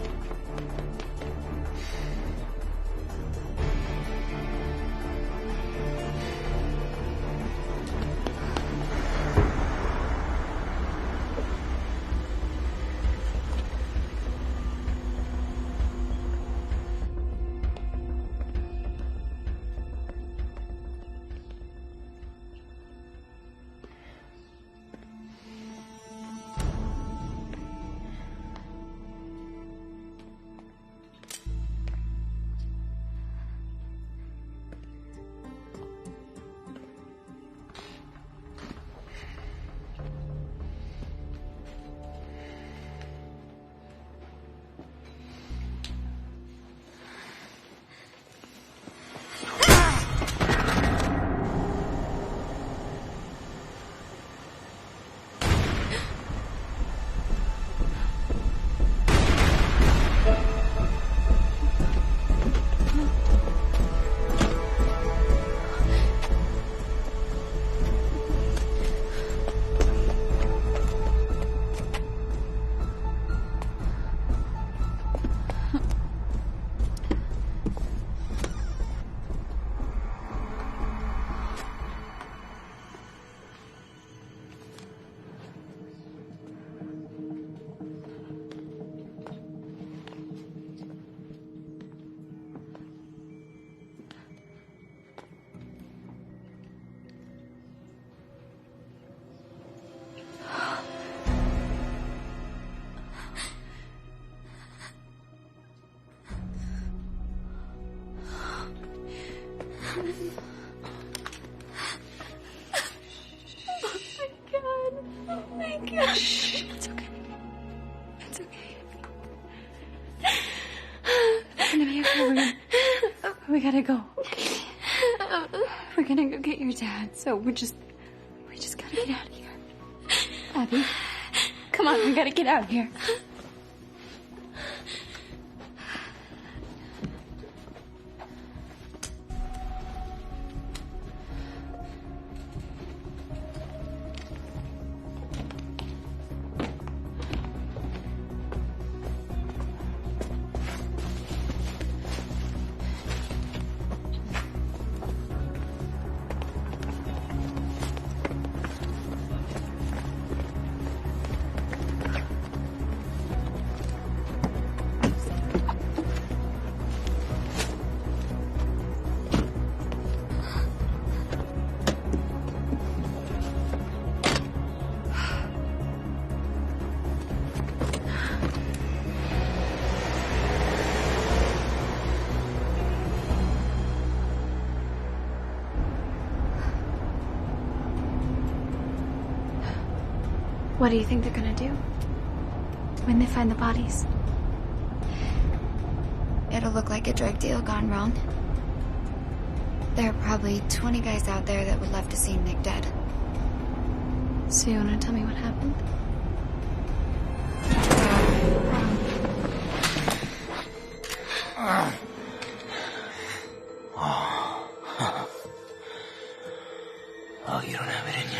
Shh, it's okay. It's okay. It's gonna be okay. We gotta go. We're gonna go get your dad. So we just gotta get out of here. Abby, come on, we gotta get out of here. What do you think they're gonna do when they find the bodies? It'll look like a drug deal gone wrong. There are probably 20 guys out there that would love to see Nick dead. So you wanna tell me what happened? Oh, you don't have it in you.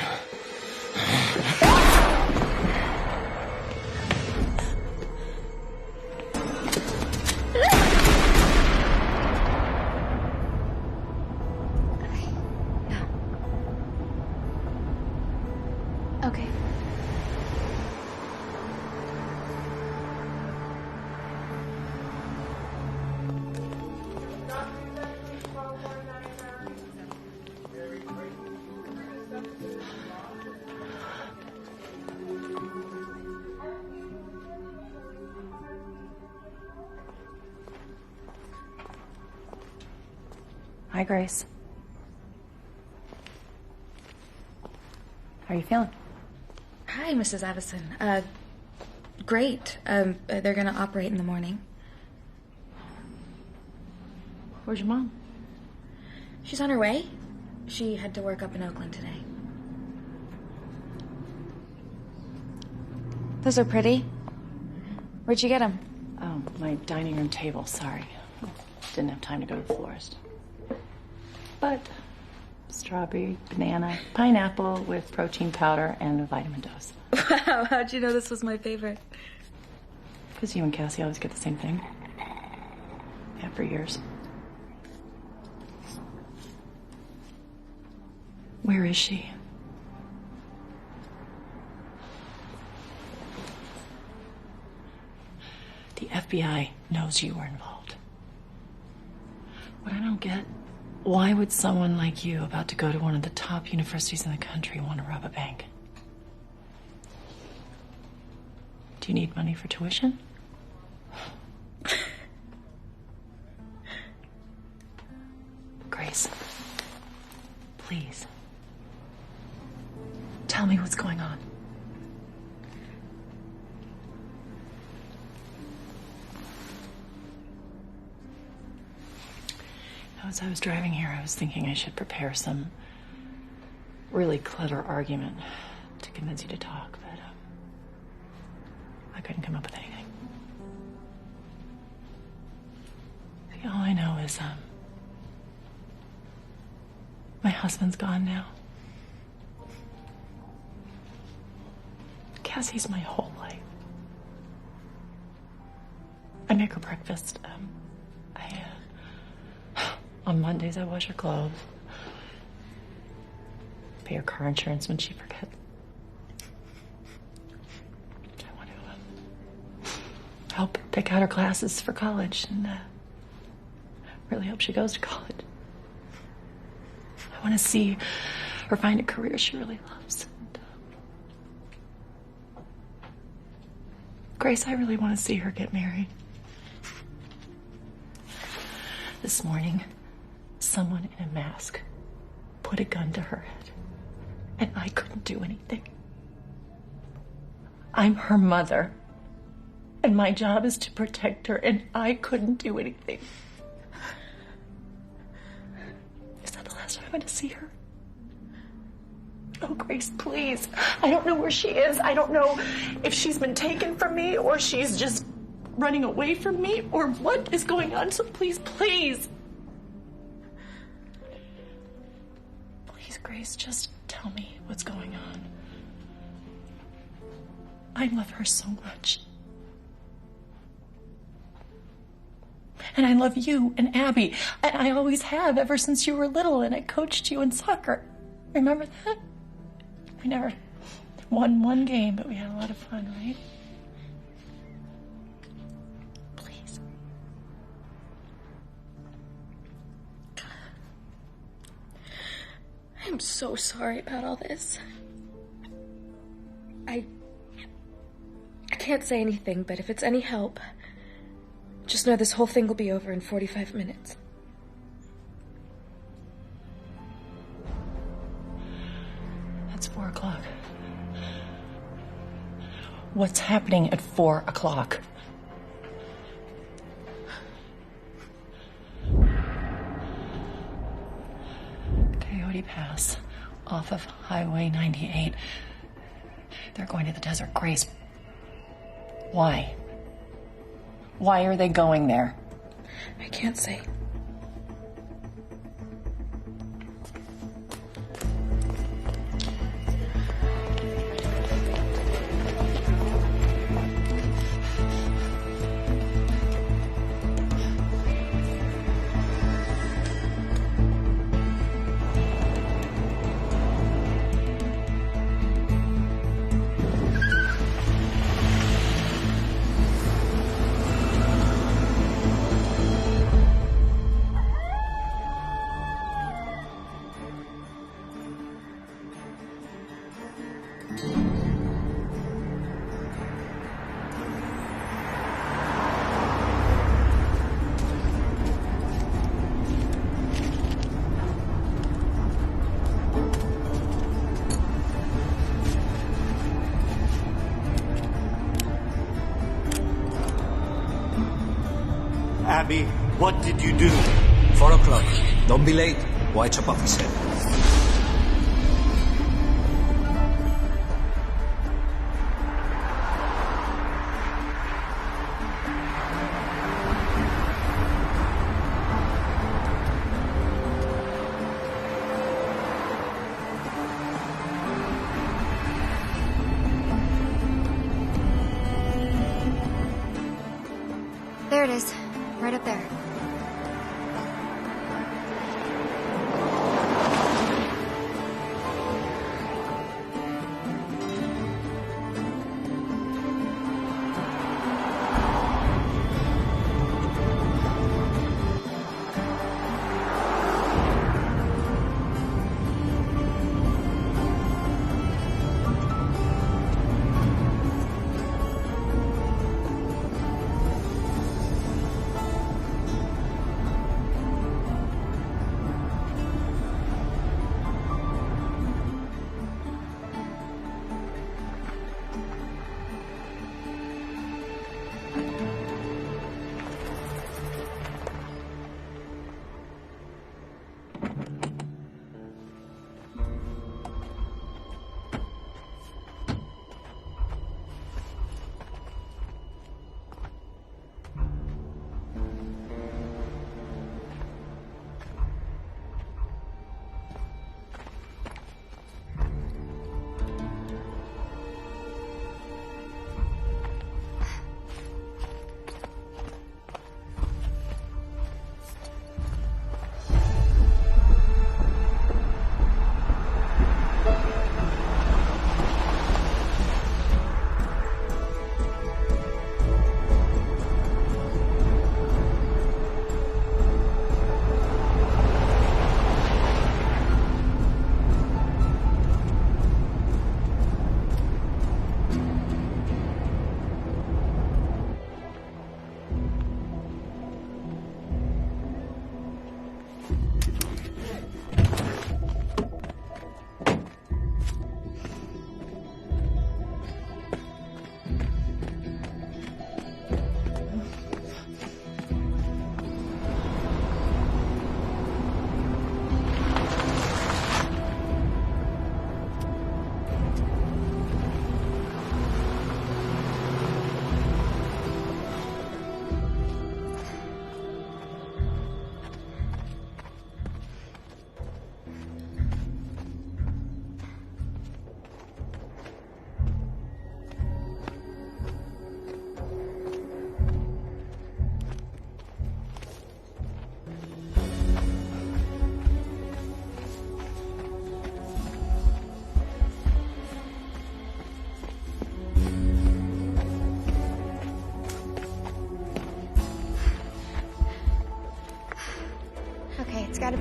Okay. Hi, Grace. How are you feeling? Hi, Mrs. Addison. Great. They're gonna operate in the morning. Where's your mom? She's on her way. She had to work up in Oakland today. Those are pretty. Where'd you get them? Oh, my dining room table, sorry. Didn't have time to go to the florist. But strawberry, banana, pineapple with protein powder and a vitamin dose. Wow, how'd you know this was my favorite? Because you and Cassie always get the same thing. Yeah, for years. Where is she? The FBI knows you were involved. What I don't get, why would someone like you, about to go to one of the top universities in the country, want to rob a bank? Do you need money for tuition? Grace, please. Tell me what's going on. As I was driving here, I was thinking I should prepare some really clever argument to convince you to talk, but I couldn't come up with anything. See, all I know is my husband's gone now. Cassie's my whole life. I make her breakfast. On Mondays, I wash her clothes. Pay her car insurance when she forgets. I want to help pick out her classes for college and really hope she goes to college. I want to see her find a career she really loves. And, Grace, I really want to see her get married. This morning, someone in a mask put a gun to her head, and I couldn't do anything. I'm her mother, and my job is to protect her, and I couldn't do anything. Is that the last time I'm going to see her? Oh, Grace, please. I don't know where she is. I don't know if she's been taken from me, or she's just running away from me, or what is going on, so please, please. Grace, just tell me what's going on. I love her so much. And I love you and Abby. And I always have ever since you were little, and I coached you in soccer. Remember that? We never won one game, but we had a lot of fun, right? Please. I'm so sorry about all this. I can't say anything, but if it's any help, just know this whole thing will be over in 45 minutes. That's 4 o'clock. What's happening at 4 o'clock? Pass off of Highway 98. They're going to the desert. Grace, why? Why are they going there? I can't say. Abby, what did you do? 4 o'clock. Don't be late. White chop off his head.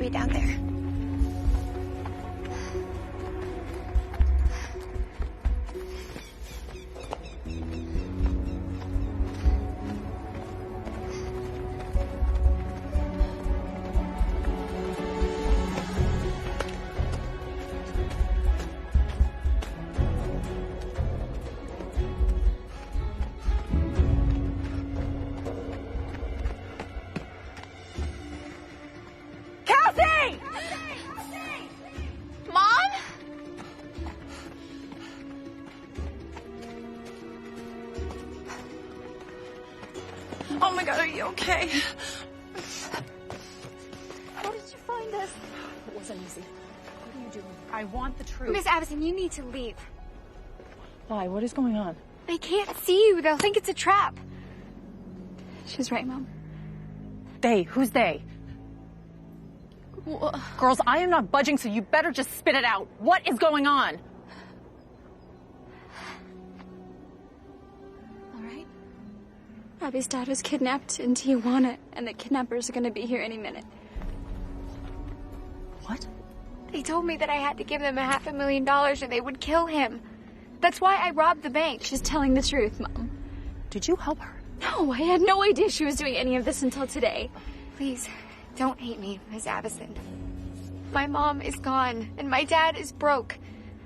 Abby down there. Oh my God, are you okay? How did you find us? It wasn't easy. What are you doing? I want the truth. Miss Avison, you need to leave. Why? What is going on? They can't see you. They'll think it's a trap. She's right, Mom. They? Who's they? Girls, I am not budging, so you better just spit it out. What is going on? All right. Abby's dad was kidnapped in Tijuana, and the kidnappers are going to be here any minute. What? They told me that I had to give them $500,000 or they would kill him. That's why I robbed the bank. She's telling the truth, Mom. Did you help her? No, I had no idea she was doing any of this until today. Please, don't hate me, Miss Avison. My mom is gone, and my dad is broke.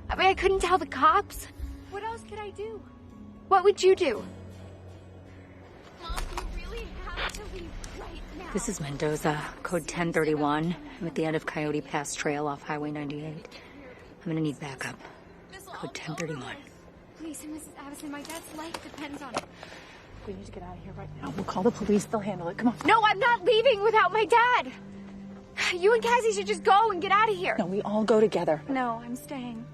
I mean, I couldn't tell the cops. What else could I do? What would you do? Mom, you really have to leave right now. This is Mendoza, code 1031. I'm at the end of Coyote Pass Trail off Highway 98. I'm gonna need backup. Code 1031. Please, Mrs. Avison, my dad's life depends on it. We need to get out of here right now. We'll call the police. They'll handle it. Come on. No, I'm not leaving without my dad. You and Cassie should just go and get out of here. No, we all go together. No, I'm staying.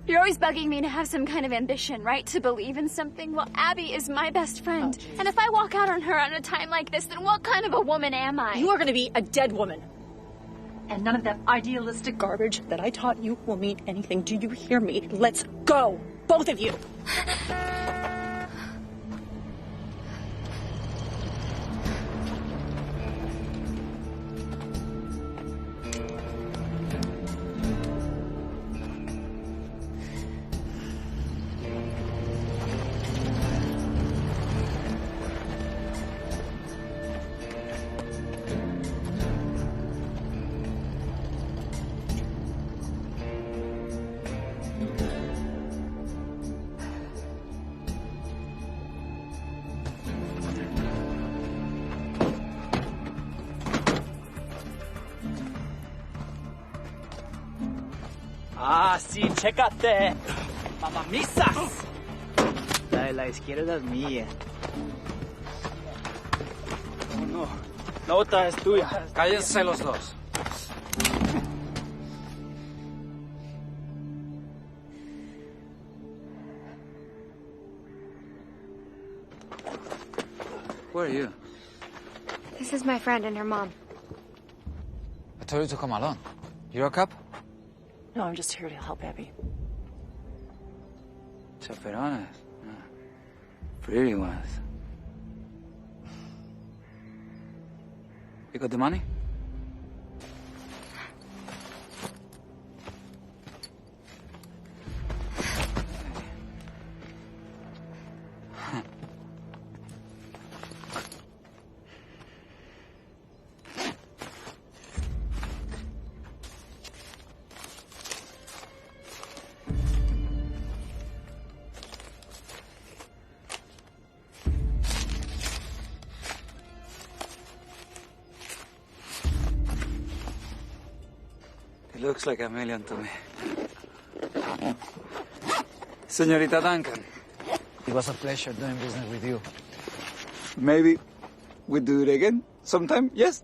You're always bugging me to have some kind of ambition, right? To believe in something. Well, Abby is my best friend. Oh, and if I walk out on her at a time like this, then what kind of a woman am I? You are going to be a dead woman. And none of that idealistic garbage that I taught you will mean anything. Do you hear me? Let's go. Both of you. Ah, sí, chécate. Mamamisas. La de la izquierda es mía. Oh, no. La otra es tuya. Cállense los dos. Where are you? This is my friend and her mom. I told you to come alone. You're a cop? No, I'm just here to help Abby. Chaperones. Pretty ones. You got the money? Looks like $1 million to me. Señorita Duncan. It was a pleasure doing business with you. Maybe we do it again sometime, yes?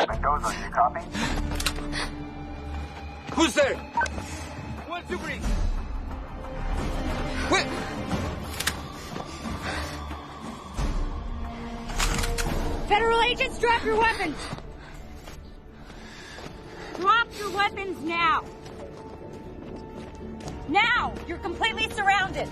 Mendoza, you copy? Who's there? 1, 2, 3. Wait! Federal agents, drop your weapons! Drop your weapons now! Now! You're completely surrounded!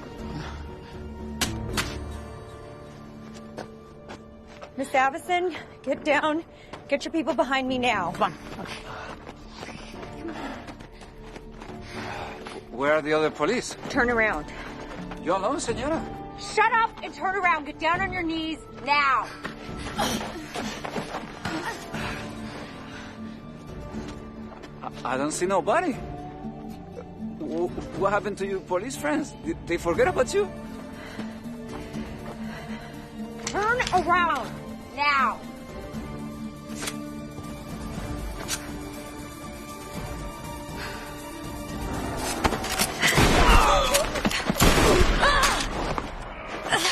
Miss Avison, get down. Get your people behind me now. Come on. Where are the other police? Turn around. You alone, senora? Shut up and turn around. Get down on your knees now. I don't see nobody. What happened to your police friends? Did they forget about you? Turn around now.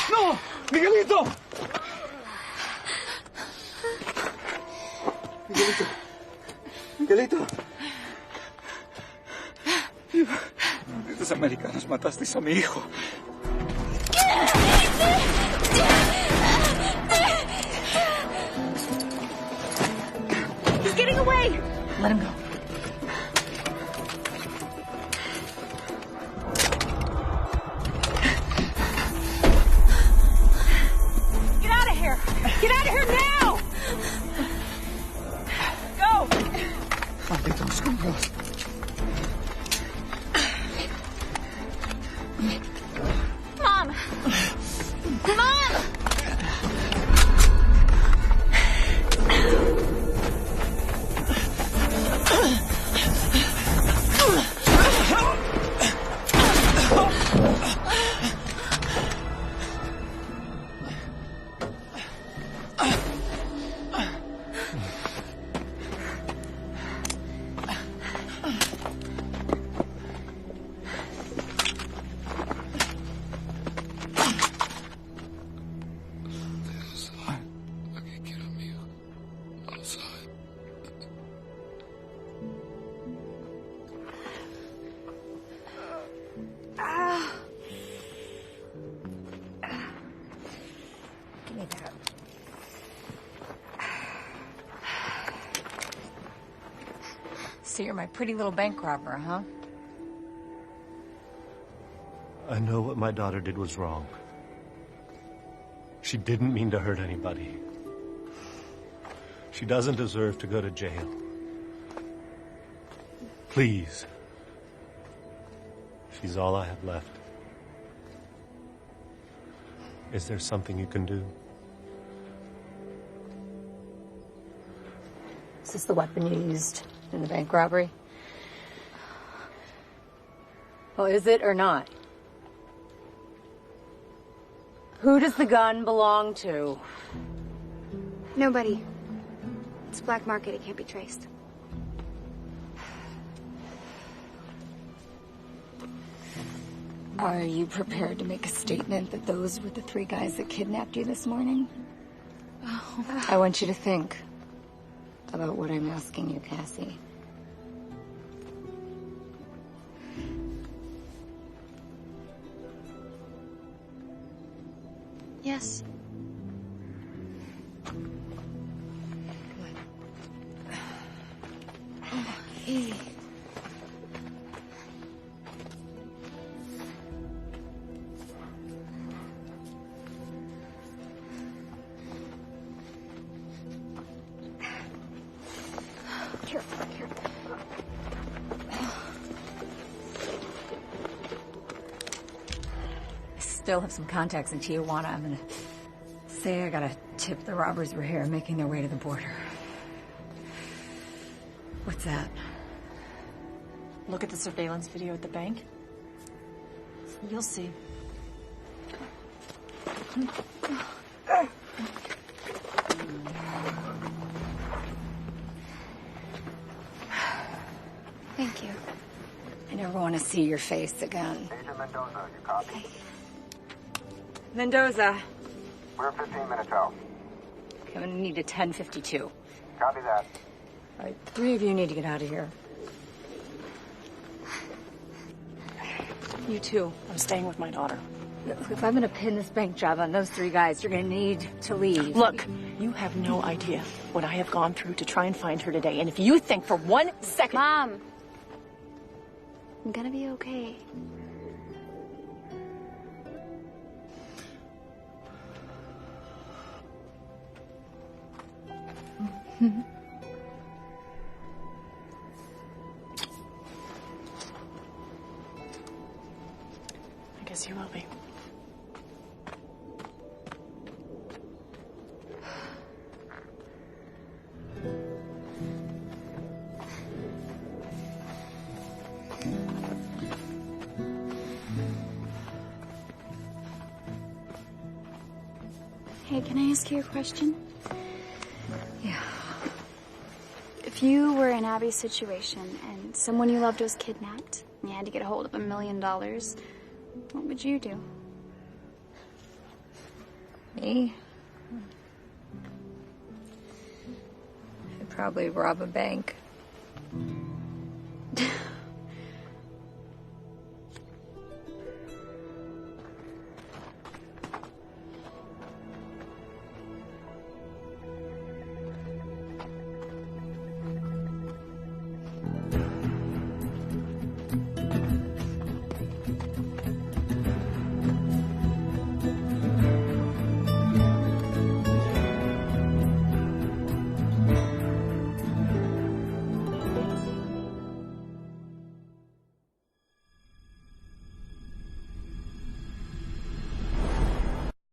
No! Miguelito! Miguelito. Miguelito. Malditos americanos, matasteis a mi hijo. He's getting away. Let him go. Get out of here. Get out of here now. Go. Malditos gringos. Mom! Mom! Give me that. So you're my pretty little bank robber, huh? I know what my daughter did was wrong. She didn't mean to hurt anybody. She doesn't deserve to go to jail. Please. She's all I have left. Is there something you can do? Is this the weapon you used in the bank robbery? Well, is it or not? Who does the gun belong to? Nobody. It's black market. It can't be traced. Are you prepared to make a statement that those were the 3 guys that kidnapped you this morning? Oh. I want you to think about what I'm asking you, Cassie. Yes. Easy. Still have some contacts in Tijuana. I'm gonna say I got a tip the robbers were here, making their way to the border. What's that? Look at the surveillance video at the bank. You'll see. Thank you. I never want to see your face again. Agent Mendoza, you copy? Mendoza. We're 15 minutes out. I'm gonna need a 1052. Copy that. All right, the three of you need to get out of here. You too. I'm staying with my daughter. Look, if I'm gonna pin this bank job on those three guys, you're gonna need to leave. Look, you have no idea what I have gone through to try and find her today. And if you think for 1 second... Mom! I'm gonna be okay. I guess you will be. Hey, can I ask you a question? Yeah. If you were in Abby's situation and someone you loved was kidnapped and you had to get a hold of $1 million, what would you do? Me? I'd probably rob a bank.